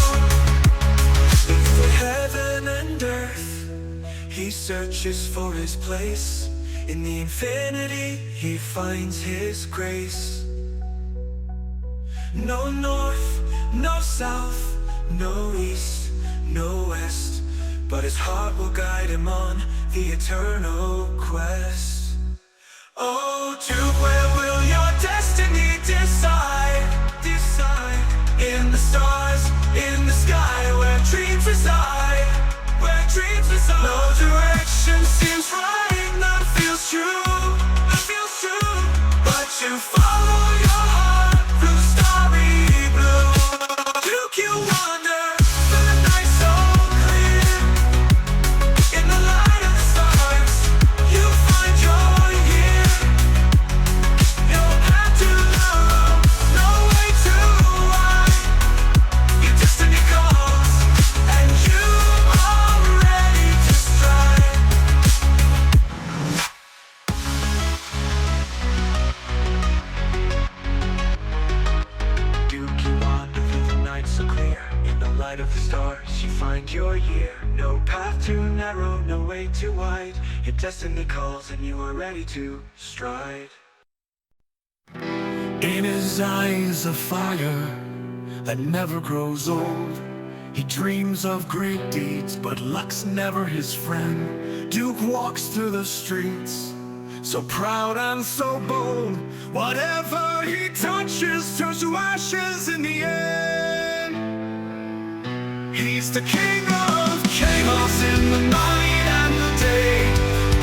Between heaven and earth, he searches for his place. In the infinity, he finds his grace. No north, no south, no east, no west, but his heart will guide him on the eternal quest. Oh, to where will your destiny decide? Decide. In the stars, in the sky, where dreams reside, where dreams reside. No direction seems right, none feels true, none feels true, but you follow your heart through the starry blue. Duke, you wander through the night so clear. In the light of the stars, you find your year. No path to love, no way to wide. Your destiny calls, and you are ready to stride. Duke, you wander through the night so clear. In the light of the stars, you find your year. No path too narrow, no way too wide. Your destiny calls, and you are ready to stride. In his eyes a fire that never grows old. He dreams of great deeds, but luck's never his friend. Duke walks through the streets, so proud and so bold. Whatever he touches turns to ashes in the end. He's the king of chaos in the night and the day.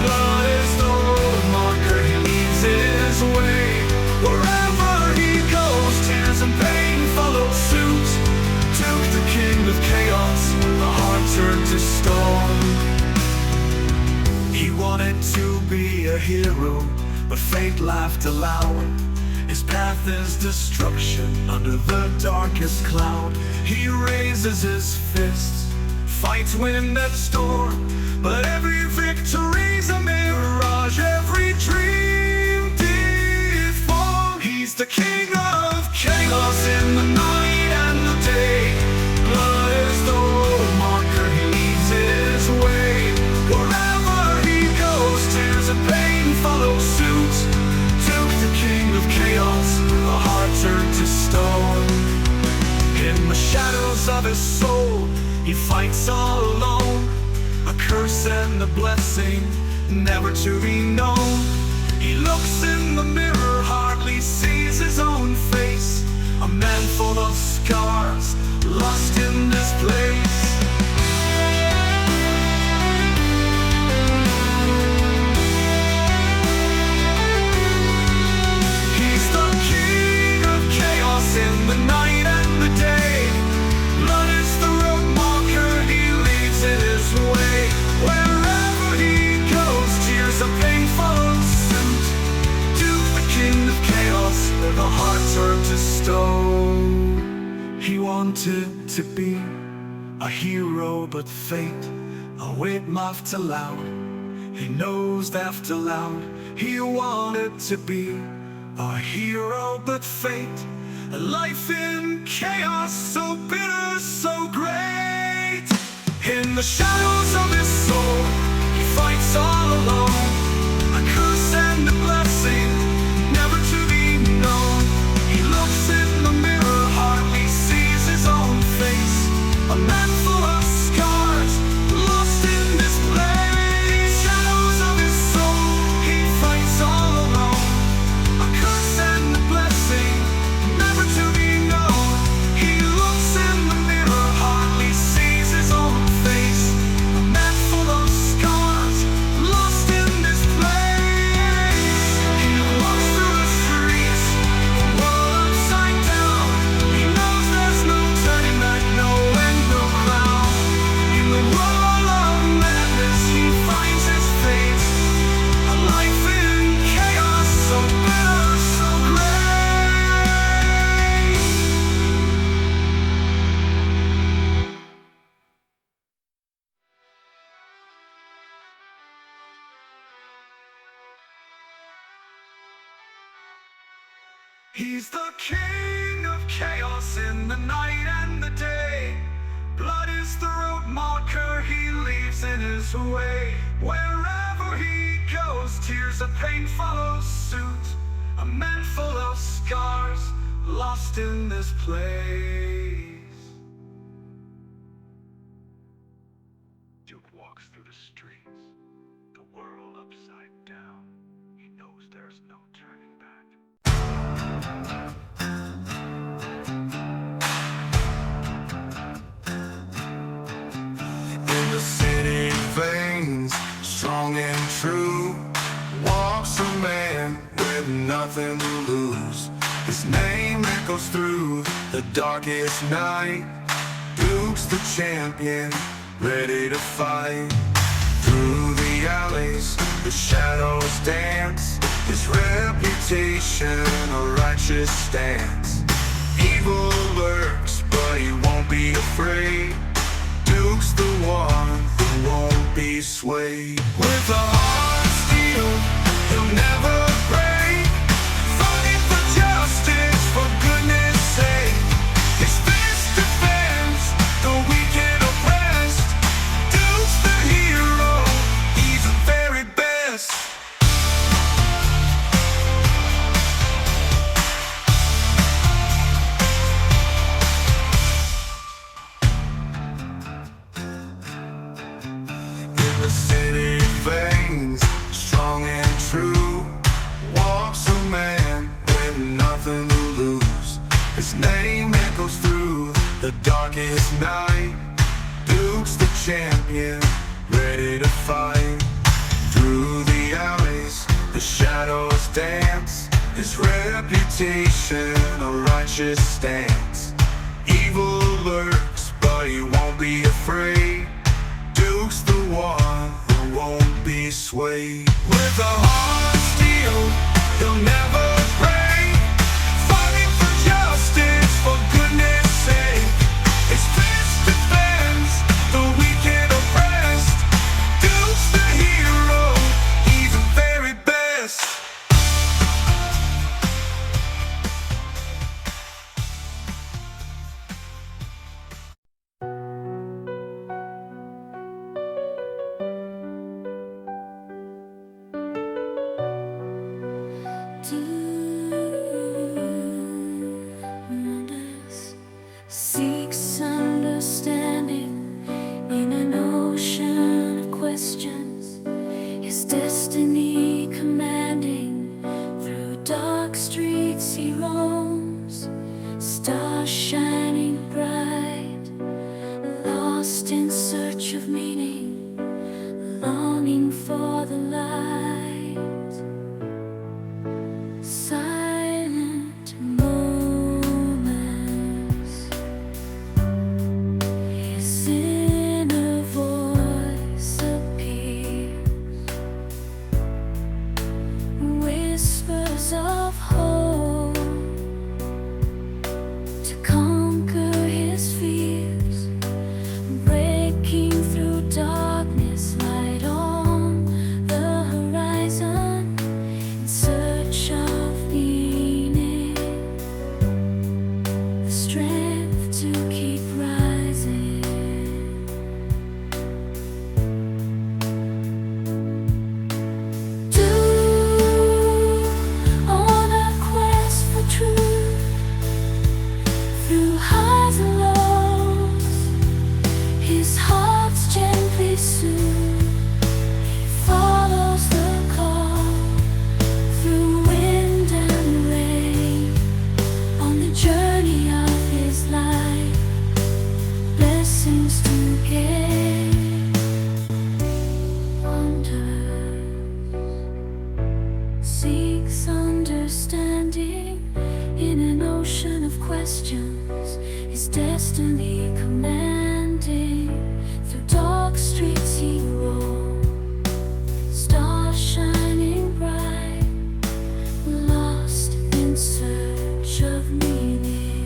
Blood is the road marker, he leads his way. Wherever he goes, tears and pain follow suit. Duke, the king of chaos, the heart turned to stone. He wanted to be a hero, but fate laughed aloud. His path is destruction under the darkest cloud. He raises his fists, fights wind and storm, but every victory's a mirage, every dream deformed. He's the king of chaos in the night and the day. Blood is the road marker, he leads his way. Wherever he goes, tears and pain follow suit. Duke, the king of chaos, a heart turned to stone. In the shadows of his soul, he fights all alone. A curse and a blessing, never to be known. He looks in the mirror, hardly sees his own face. A man full of scars, lost in this place. He's the king of chaos in the night and the day. Blood is the road marker he leaves in his way. Wherever he goes, tears of pain follow suit. Duke, the king of chaos, where the heart turned to stone. He wanted to be a hero, but fate await laughed aloud. He knows laughed aloud. He wanted to be a hero, but fate, a life in chaos, so bitter, so great. In the shadows of his soul, he fights all alone. A curse and a blessing, never to be known. He looks in the mirror, hardly sees his own face. A man full of scars, lost in this place. Shadows of his soul, he fights all alone. A curse and a blessing, never to be known. He looks in the mirror, hardly sees his own face. A man full of scars, lost in this place. He walks through the streets, the world upside down. He knows there's no turning back, no end, no cloud. In the whirl of madness, he finds his fate. A life in chaos, so bitter, so great. He's the king of chaos in the night and the day. Blood is the road marker he leaves in his way. Wherever he goes, tears of pain follow suit. A man full of scars, lost in this place. Duke walks through the streets, the world upside down. He knows there's no turning back. In the city veins, strong and true, walks a man with nothing to lose. His name echoes through the darkest night. Duke's the champion, ready to fight. Through the alleys, the shadows dance. His reputation a righteous stance. Evil lurks, but he won't be afraid. Duke's the one who won't be swayed. With a heart of steel, he'll never break. Fighting for justice, for goodness sake. His fist defends the weak and oppressed. Duke's the hero, he's the very best. In the city veins, strong and true, walks a man with nothing to lose. His name echoes through the darkest night. Duke's the champion, ready to fight. Through the alleys, the shadows dance. His reputation a righteous stance. Evil lurks, but he won't be afraid. Duke's the one who won't be swayed. With a heart of steel, he'll never break. Fighting for justice, for goodness sake. His fist defends the weak and oppressed. Duke's the hero, he's the very best. Do for the light. Silent moments, his inner voice appears, whispers of hope to conquer his fears, breaking through darkness, light on the horizon, in search of meaning, the strength to keep rising. On a quest for truth, through highs and lows, his heart's gently soothed. He follows the call through wind and rain, on the journey of his life, blessings to gain. Wonders, seeks understanding in an ocean of questions, his destiny commanding. Through dark streets he roams, stars shining bright, lost in search of meaning,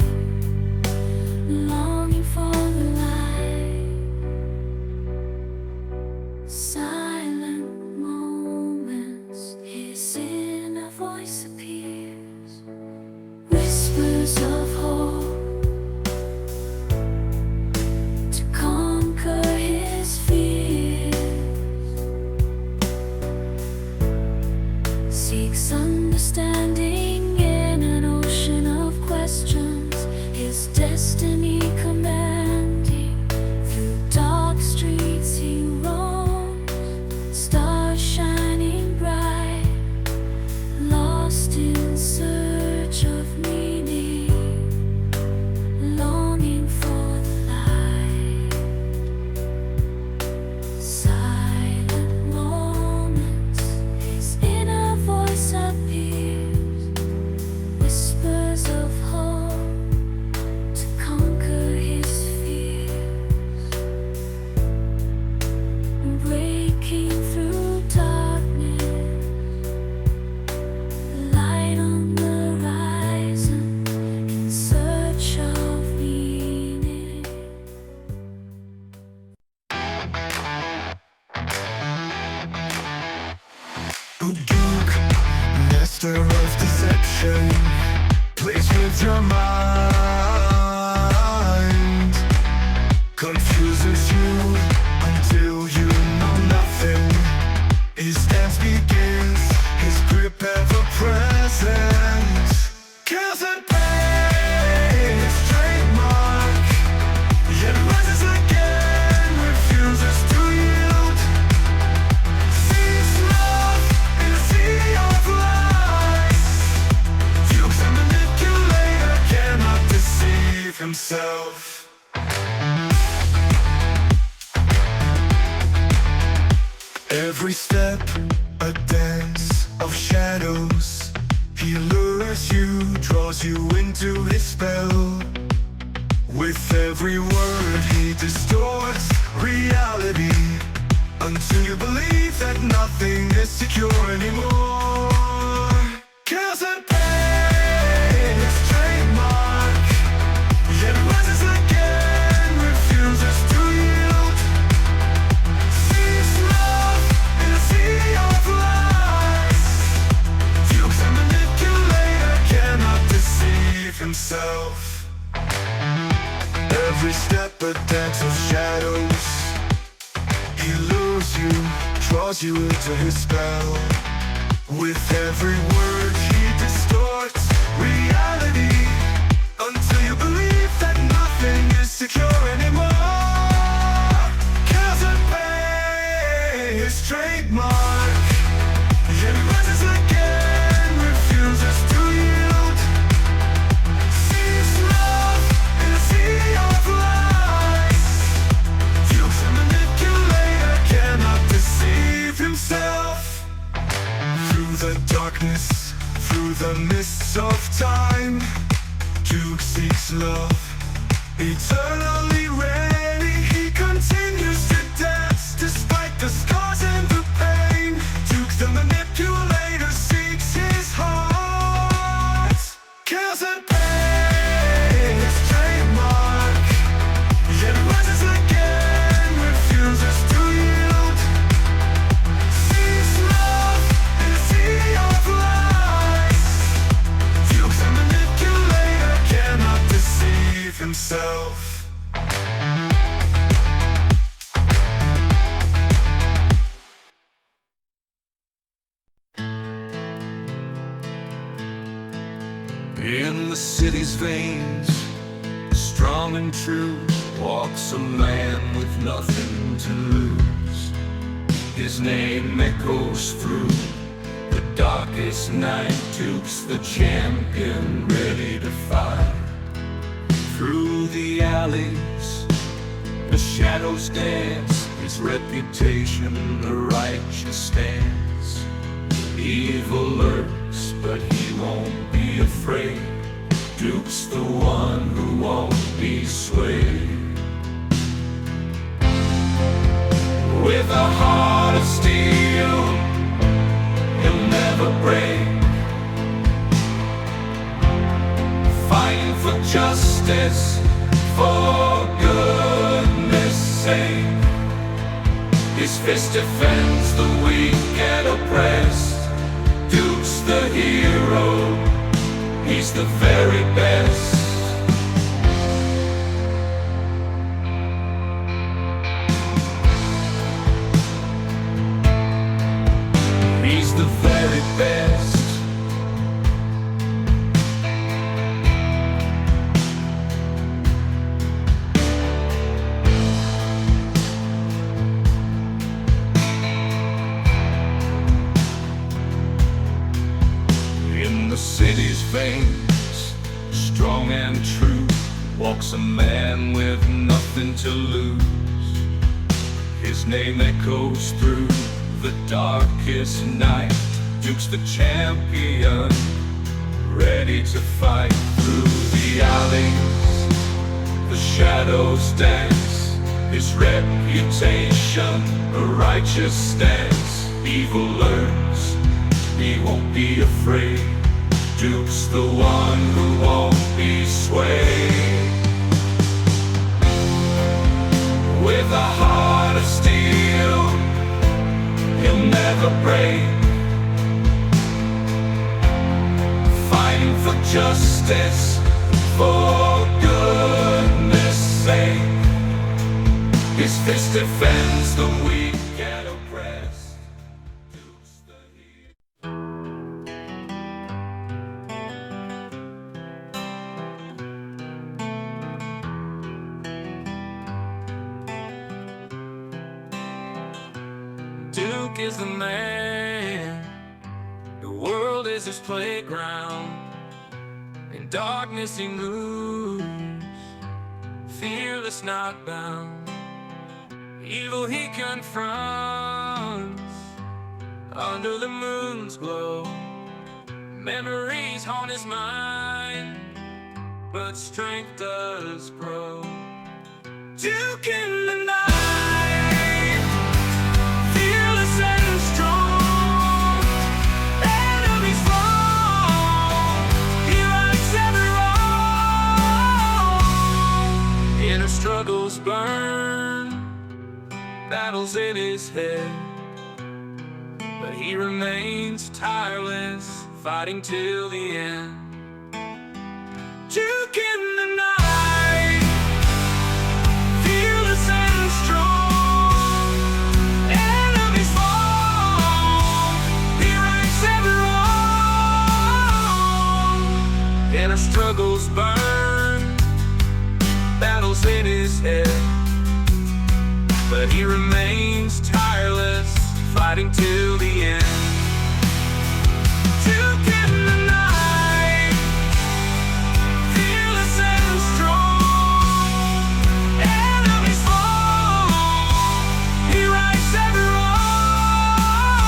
longing for the light. Silent moments, his inner voice appears, whispers of hope to conquer his fears, seeks understanding in an ocean of questions, his destiny commanding. Through dark streets he roams, stars shining bright, lost in search of meaning, longing for the light. Silent moments, his inner voice appears, whispers of hope to conquer his fears, breaking through darkness, light on the horizon, in search of meaning. Duke, master of deception, plays with your mind, confuses you until you know nothing. His dance begins, his grip ever present. Kills and pain, his trademark, yet rises again, refuses to yield. Sees love in a sea of lies. Duke's a manipulator, cannot deceive himself. Every step a dance of shadows. He lures you, draws you into his spell. With every word he distorts reality, until you believe that nothing is secure anymore. Chaos and pain, his trademark, yet rises again, refuses to yield. Sees love in a sea of lies. Duke's a manipulator, cannot deceive himself. Every step a dance of shadows. He lures you, draws you into his spell. With every word he distorts reality, until you believe that nothing is secure anymore. Chaos and pain, his trademark, yet rises again, refuses to yield. Sees love in a sea of lies. Duke's a manipulator, cannot deceive himself. darkness, through the mists of time, Duke seeks love, eternally ready. He continues to dance despite the scars and the pain. Duke the manipulator seeks his heart. Kills and pain, his trademark, yet rises again, refuses to yield. Seeks love in a sea of lies. Duke the manipulator cannot deceive himself. In the city's veins, strong and true, walks a man with nothing to lose. His name echoes through the darkest night. Duke's the champion, ready to fight. Through the alleys, the shadows dance, his reputation the righteous stands. Evil lurks, but he won't be afraid. Duke's the one who won't be swayed. With a heart of steel, he'll never break. Fighting for justice, for goodness sake. His fist defends the weak and oppressed. Duke's the hero, he's the very best. He's the very best. In the city's veins, strong and true, walks a man with nothing to lose. His name echoes through the darkest night. Duke's the champion, ready to fight. Through the alleys, the shadows dance. His reputation a righteous stance. Evil lurks, he won't be afraid. Duke's the one who won't be swayed. With a heart of steel, he'll never break. Fighting for justice, for goodness sake. His fist defends the weak and oppressed. Duke's the hero. Duke is the man, the world is his playground. In darkness he moves, fearless, not bound. Evil he confronts under the moon's glow. Memories haunt his mind, but strength does grow. Duke in the night, fearless and strong. Enemies fall, he rights every wrong. Inner struggles burn, battles in his head, but he remains tireless, fighting till the end. Duke in the night, fearless and strong. Enemies fall, he rights every wrong. Inner struggles burn, battles in his head, but he remains tireless, fighting till the end. Duke in the night, fearless and strong. Enemies fall, he rights every wrong.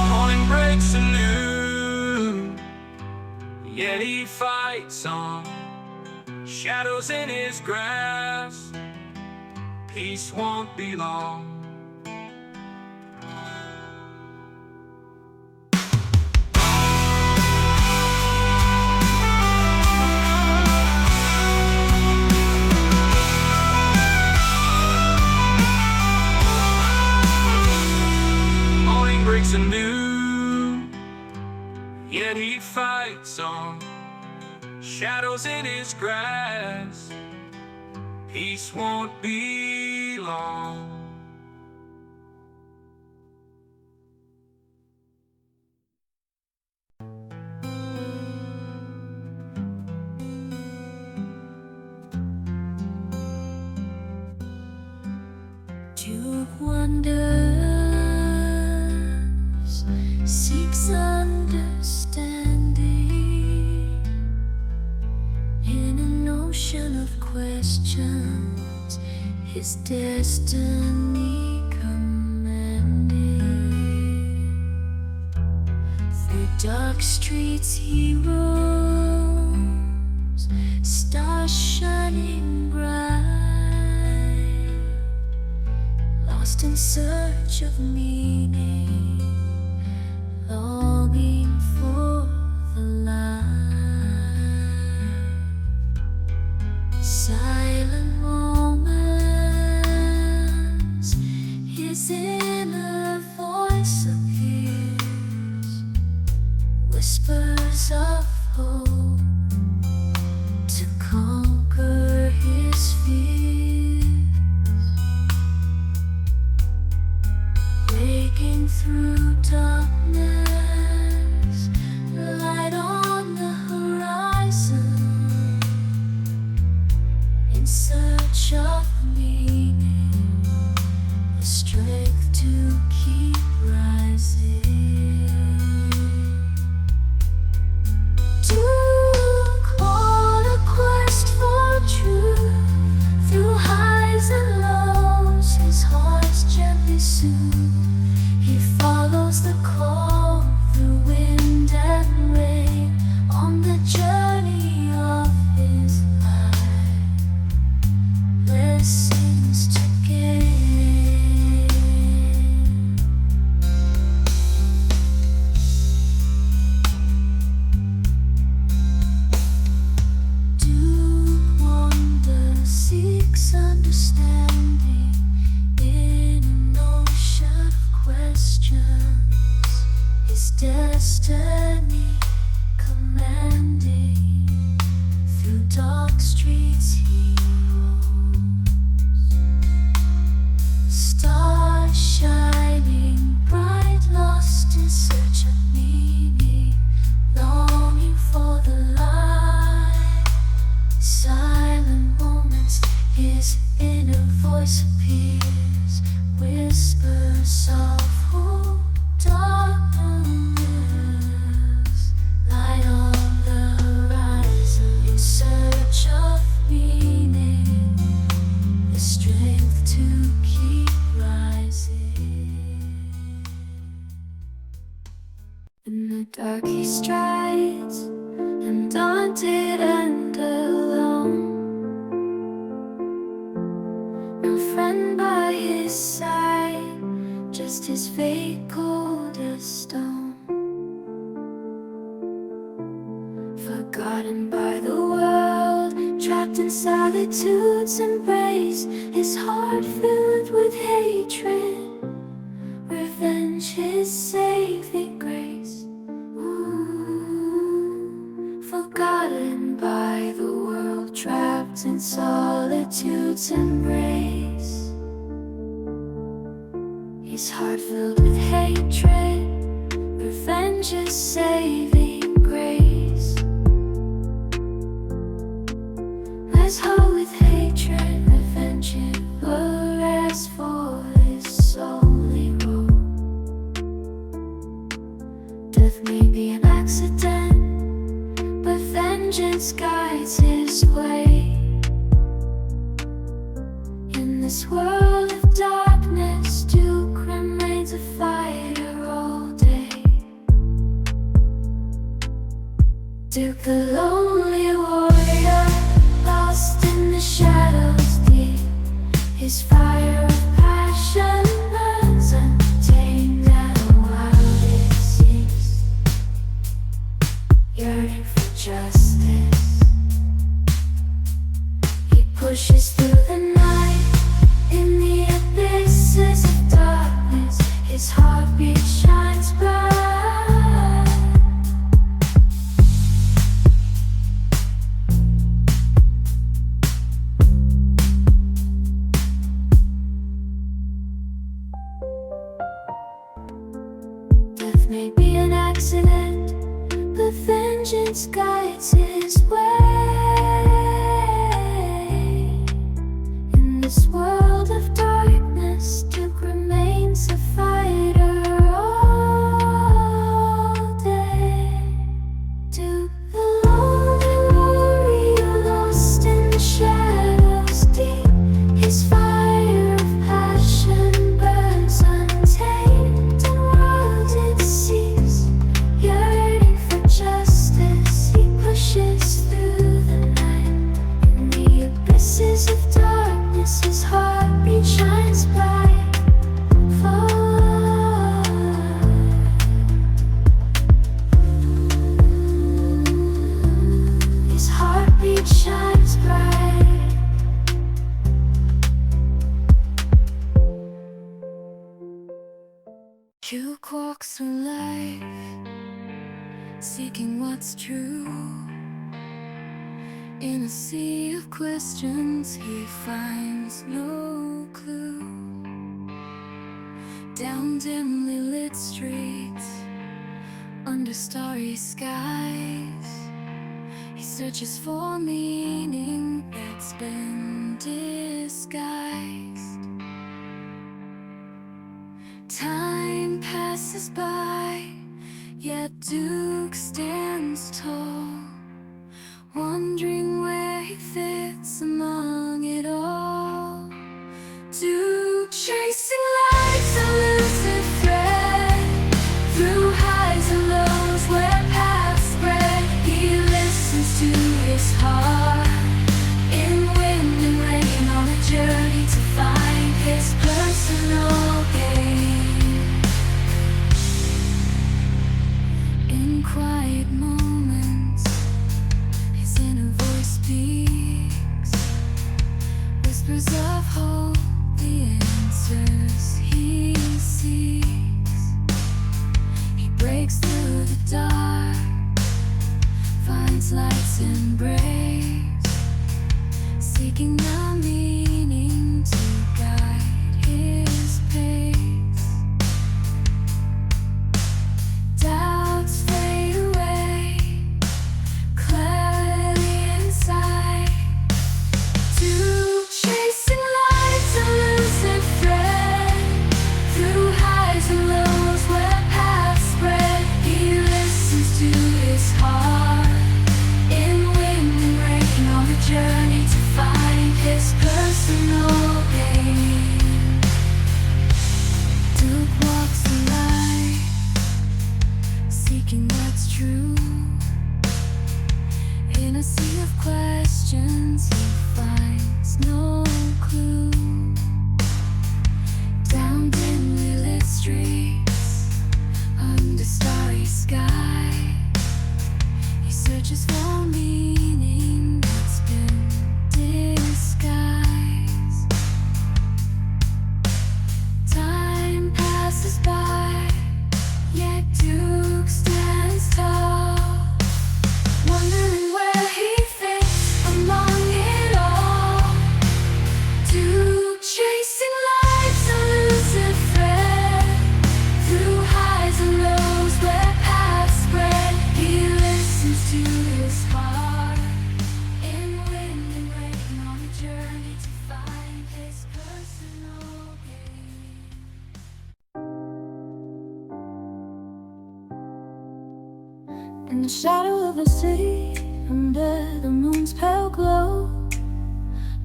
Morning breaks anew, shadows in his grasp. Peace won't be long. Morning breaks anew, yet he fights on. Shadows in his grasp. Peace won't be long. Duke wonders, seeks understanding in an ocean of questions, his destiny commanding. Through dark streets he roams, stars shining bright, lost in search of meaning, longing for the light. Silent moments, his inner voice appears, whispers of hope to conquer his fears. Breaking through darkness, light on the horizon, in search of meaning, the strength to keep rising. Duke on a quest for truth, through highs and lows, his heart's gently soothed. He follows the call through wind and rain, on the journey of his life, blessings to gain. Duke wanders, seeks understanding in an ocean of questions, his destiny commanding. Through dark streets he roams, stars shining bright, lost in search of meaning, longing for the light. Silent moments, his inner voice appears, whispers of hope, darkness, light on the horizon, in search of meaning, the strength to keep rising. In the dark he strides, undaunted and alone, no friend by his side, just his fate cold as stone. Forgotten by the world, trapped in solitude's embrace, his heart filled with hatred, revenge his saving grace. Ooh, forgotten by the world, trapped in solitude's embrace, his heart filled with hatred, revenge his saving grace. Let's hold with hatred, revenge him, alas for his holy road. Death may be an accident, but vengeance guides his way. In this world of darkness, Duke remains a fighter all day. Duke the lonely warrior, lost heartbeat shines bright. Death may be an accident, but vengeance guides his way. In this world of darkness, Duke remains a fighter all day. Duke, the lonely warrior lost in the shadows deep, his fire of passion burns untamed, and world it sees, yearning for justice, he pushes through the night. In the abysses of darkness, his heartbeat shines bright. His heartbeat shines bright. Duke walks through life, seeking what's true. In a sea of questions, he finds no clue. Down dimly lit streets, under starry skies, he searches for meaning that's been disguised. Time passes by, yet Duke stands tall, wondering where he fits among it all. Duke chasing life's elusive thread, through highs and lows where paths spread. He listens to his heart, in wind and rain, on a journey to find his personal gain. In quiet moments, his inner voice speaks, whispers of hope, the answers he seeks. He breaks through the dark, finds light's embrace, seeking the meaning to guide his pace. Doubts fade away, clarity inside. Duke chasing life's elusive thread, through highs and lows where paths spread. He listens to his heart, in wind and rain, on a journey to find his personal gain. Duke walks the light, seeking what's true. In a sea of questions, he finds no clue. Down dimly lit streets, under starry sky, he searches for meaning that's been disguised. Time passes by, yet Duke stands tall, wondering where he fits among it all. Duke chasing life's elusive thread, through highs and lows where paths spread. He listens to his heart, in wind and rain, on a journey to find his personal gain. In the shadow of the city, under the moon's pale glow,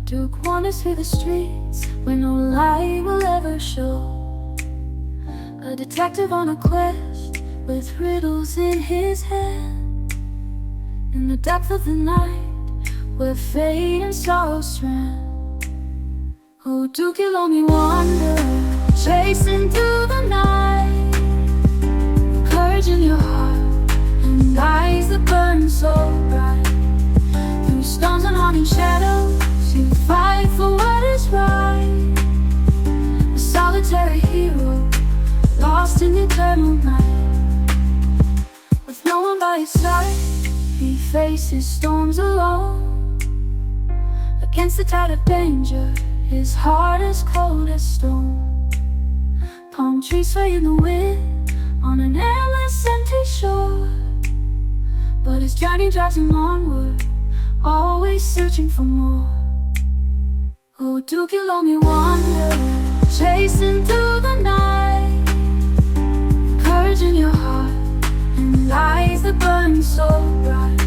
Duke wanders through the streets where no light will ever show. A detective on a quest, with riddles in his hand. In the depth of the night, where fate and sorrow strand. Oh, Duke, you'll only wander, chasing through the night. Courage in your heart, and eyes that burn so bright. Through storms and haunting shadows, you fight for what is right. A solitary hero, lost in eternal night. With no one by his side, he faces storms alone. Against the tide of danger, his heart is cold as stone. Palm trees sway in the wind on an endless empty shore, but his journey drives him onward, always searching for more. Oh, Duke, you'll only wander, chasing through the night. Courage in your heart and eyes that burn so bright.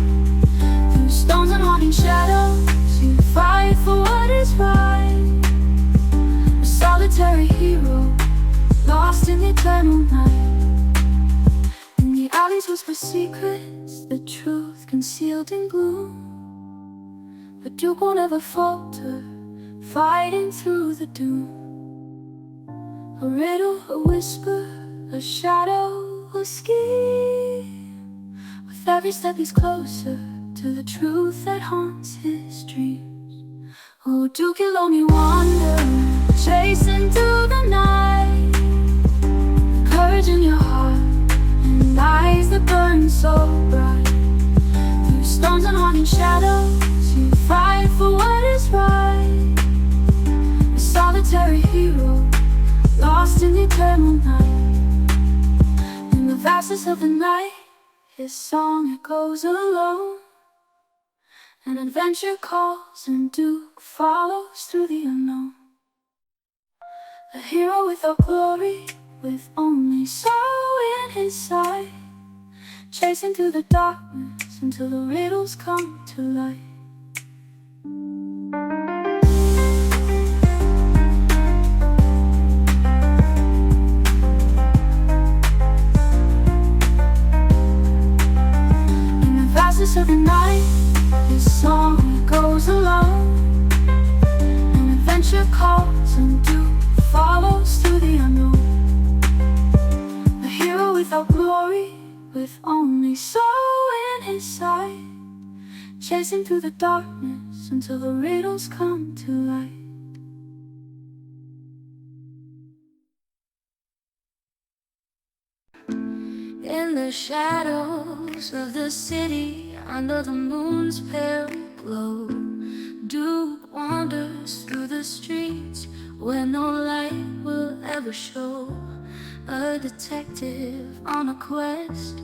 Through stones and haunting shadows, you fight for what is right. A solitary hero, lost in the eternal night. In the alleys whisper secrets, the truth concealed in gloom. But Duke won't ever falter, fighting through the doom. A riddle, a whisper, a shadow, a scheme. With every step he's closer to the truth that haunts his dreams. Oh, Duke, you'll only wander, chasing through the night. Courage in your heart and eyes that burn so bright. Through storms and haunting shadows, you fight for what is right. A solitary hero, lost in the eternal night. In the vastness of the night, his song echoes alone. An adventure calls and Duke follows through the unknown. A hero without glory, with only sorrow in his sight, chasing through the darkness until the riddles come to light. Of the night, his song goes alone. An adventure calls and Duke follows through the unknown. A hero without glory, with only sorrow in his sight, chasing through the darkness until the riddles come to light. In the shadows of the city, under the moon's pale glow, Duke wanders through the streets where no light will ever show. A detective on a quest,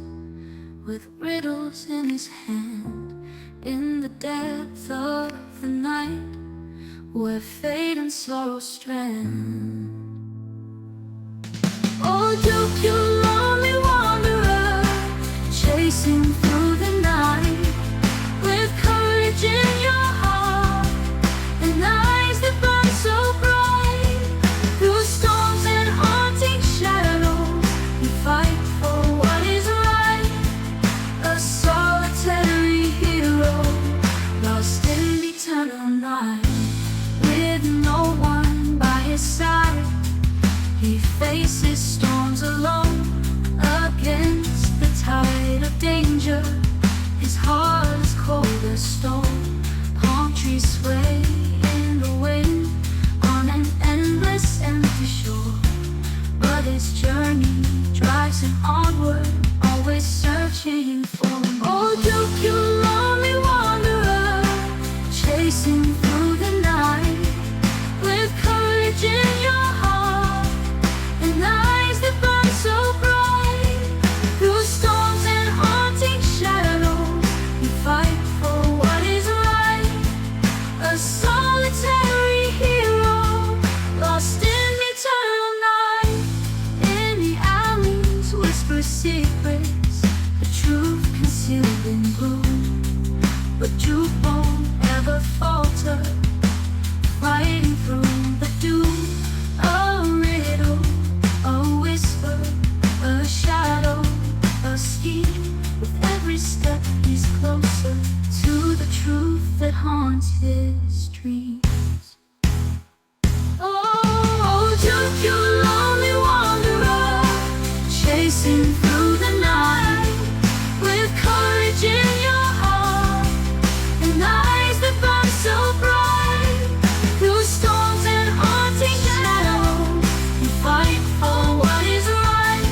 with riddles in his hand, in the depth of the night, where fate and sorrow strand. Oh, Duke, you lonely wanderer, chasing through the night, with courage in your heart and eyes that burn so bright. Through storms and haunting shadows, you fight for what is right. A solitary hero, lost in the eternal night. With no one by his side, he faces storms alone. Against the tide of danger, his heart is cold as stone. Palm trees sway in the wind on an endless empty shore, but his journey drives him onward, always searching for more. Oh, Duke, you lonely wanderer, chasing through the night, with courage in your heart and eyes that burn so bright. Through storms and haunting shadows, you fight for what is right. A solitary hero, lost in the eternal night. In the alleys whisper secrets, the truth concealed in gloom. But Duke won't ever falter, fighting through the doom. A riddle, a whisper, a shadow, a scheme. With every step he's closer to the truth that haunts his dreams. Oh, Duke, you lonely wanderer, chasing through the night, with courage in your heart and eyes that burn so bright. Through storms and haunting shadows, you fight for what is right.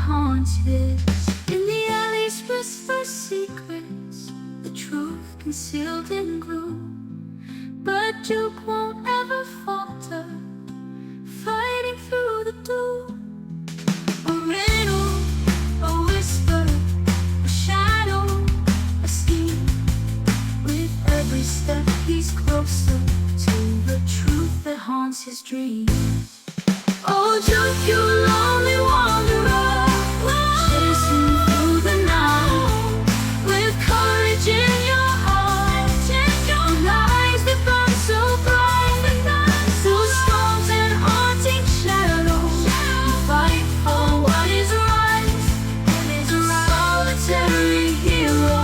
haunted. In the alleys whisper secrets, the truth concealed in gloom. But Duke won't ever falter, fighting through the doom. A riddle, a whisper, a shadow, a scheme. With every step he's closer to the truth that haunts his dreams. Oh, Duke, you lonely wanderer, chasing through the night, with courage in your heart, your eyes that burn so bright. Through storms and haunting shadows, you fight for what is right. A solitary hero,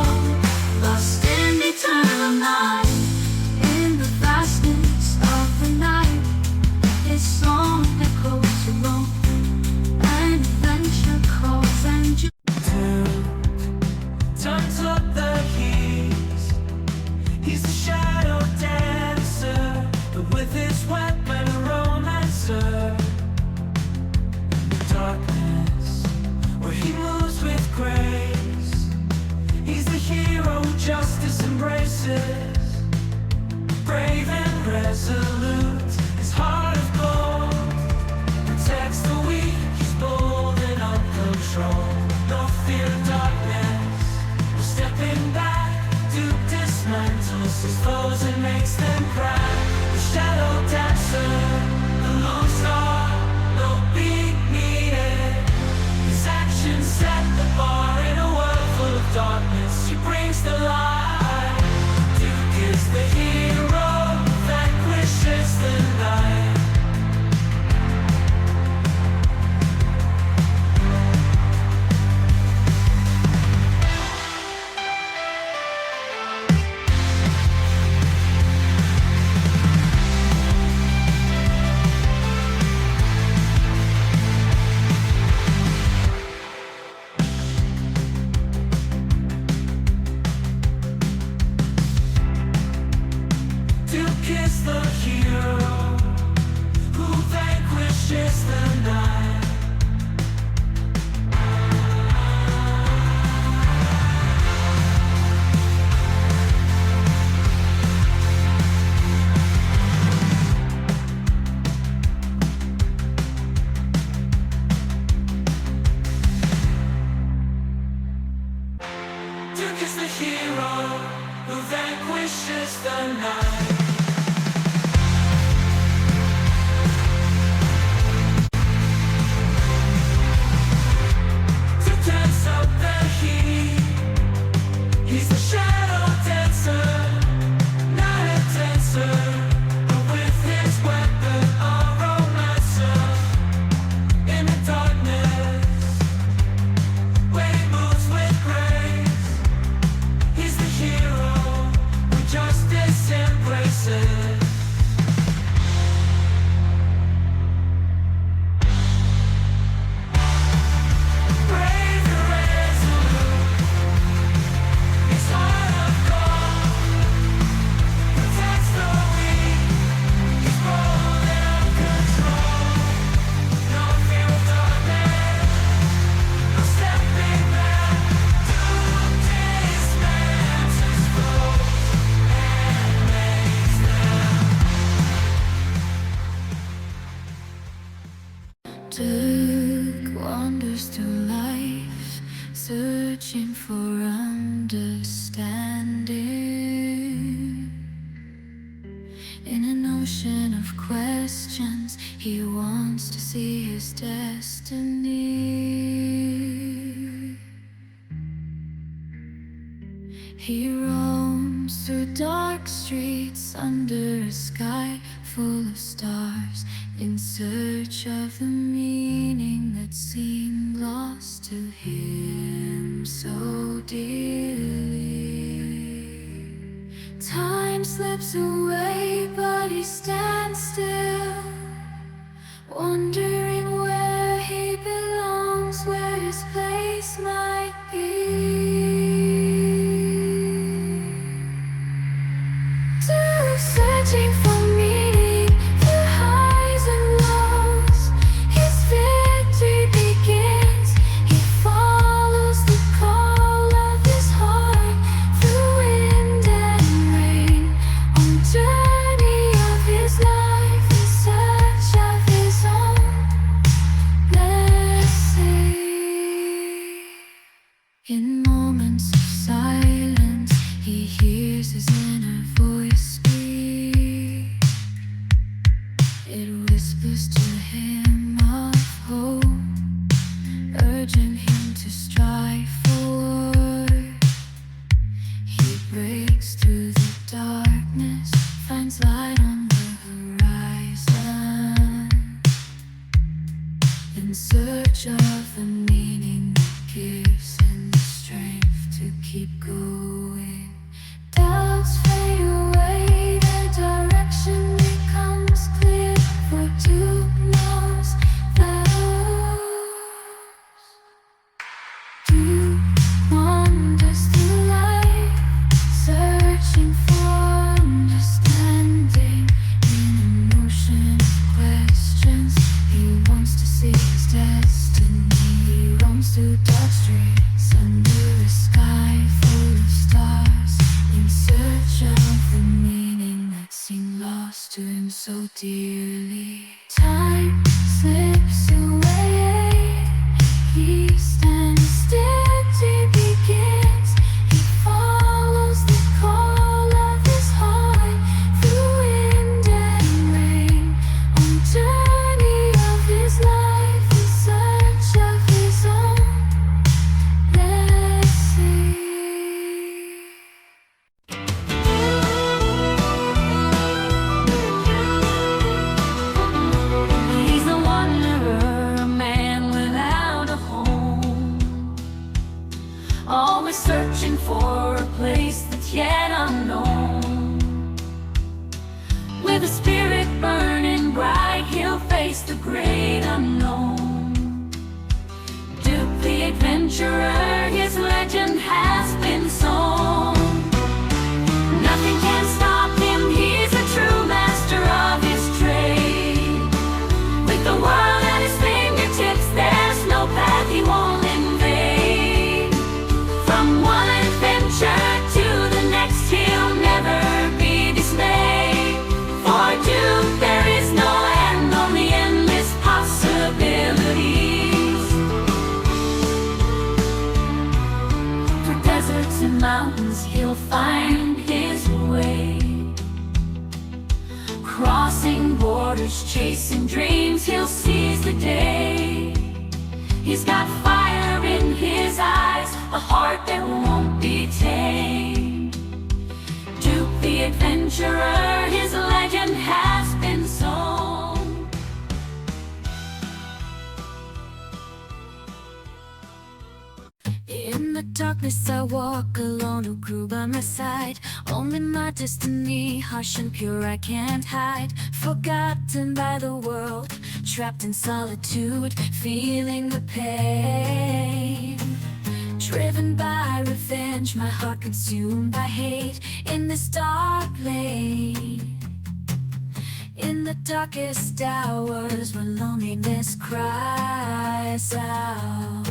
lost in eternal night. In the vastness of the night, his song echoes to roam, and adventure calls and Turns up the keys. He's a shadow dancer, but with his weapon a romancer. Darkness, where he moves with grace. He's the hero who justice embraces. Brave and resolute, his heart of gold protects the weak. He's bold and uncontrolled. No fear of darkness, no stepping back. Duke dismantles his foes and makes them crack. The shadow dancer, the lone star, no beat needed. His actions set the bar in a world full of darkness. He brings the light. Duke is the hero, vanquishes the night. Duke is the hero who vanquishes the night. Duke is the hero who vanquishes the night. Turns up the heat. He's the shadow dancer, not a dancer, but with his weapon a romancer. In the darkness, where he moves with grace. He's the hero who justice embraces. Brave and resolute, his heart of gold protects the weak. He's bold and uncontrolled. No fear of darkness, no stepping back. Duke dismantles his foes and makes them. Duke wanders through life, searching for understanding. In an ocean of questions, he wants to see his destiny. He roams through dark streets under a sky full of stars, in search of the meaning that seemed lost to him so dearly. Time slips away, but he stands still, wondering where he belongs, where his place might be. Searching for meaning, the highs and lows. His victory begins. He In moments of silence, he hears his inner voice speak. It whispers to him of hope, urging him to strive forward. He breaks through the darkness, finds light on the horizon, in search of the meaning that gives him the strength to keep going. Doubts fade away, the direction becomes clear, for Duke knows that Duke wanders through life, searching for understanding in the motion of questions. He wants to see his destiny. He roams through dark streets under a sky full of stars, in search of the meaning that seemed lost to him so dearly. Time slips away, he stands still, he begins. He follows the call of his heart through wind and rain, on journey of his life, in search of his own blessing. He's a wanderer, a man without a home, always searching for a place that's yet unknown. With a spirit burning bright, he'll face the great unknown. Duke the adventurer, his legend has been sown. Nothing can stop him, he's a true master of his trade. With the world at his fingertips, there's no path he won't invade. From one adventure to the next, he'll never be dismayed. For Duke, there is no end, only endless possibilities. Through deserts and mountains, he'll find his way. Crossing borders, chasing dreams, he'll seize the day. He's got fire in his eyes, a heart that won't be tamed. Duke the adventurer, his legend has been sown. In the darkness I walk alone, no crew by my side. Only my destiny, harsh and pure, I can't hide. Forgotten by the world, trapped in solitude, feeling the pain. Driven by revenge, my heart consumed by hate. In this dark lane, in the darkest hours, when loneliness cries out.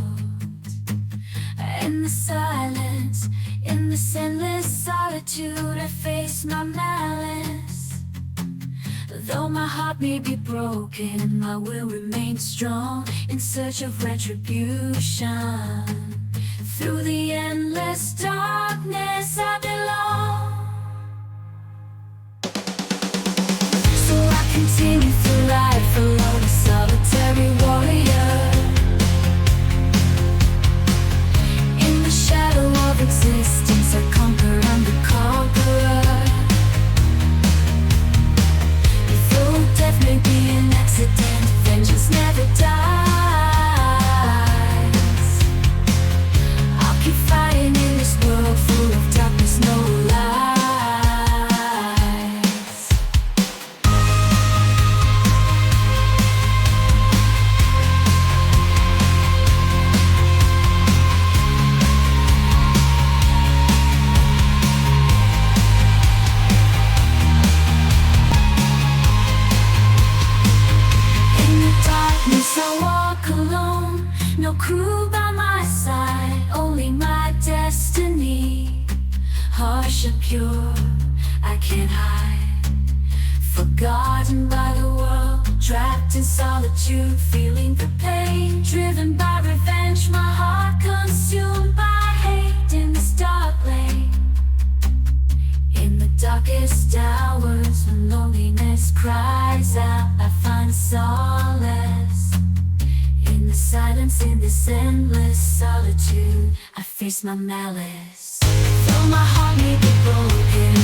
In the silence, in this endless solitude, I face my malice. Though my heart may be broken, my will remains strong, in search of retribution. Through the endless darkness I belong. So I continue through life alone, a solitary warrior. In the shadow of existence, I conquer, I'm the conqueror. Though death may be an accident, vengeance never dies. I'll keep fighting in this world full of darkness, no lies. In the darkness I walk alone, no crew by my side, only my destiny. Harsh and pure, I can't hide. Forgotten by the world, trapped in solitude, feeling the pain. Driven by revenge, my heart consumed by solace. In the silence, in this endless solitude, I face my malice. Though my heart may be broken,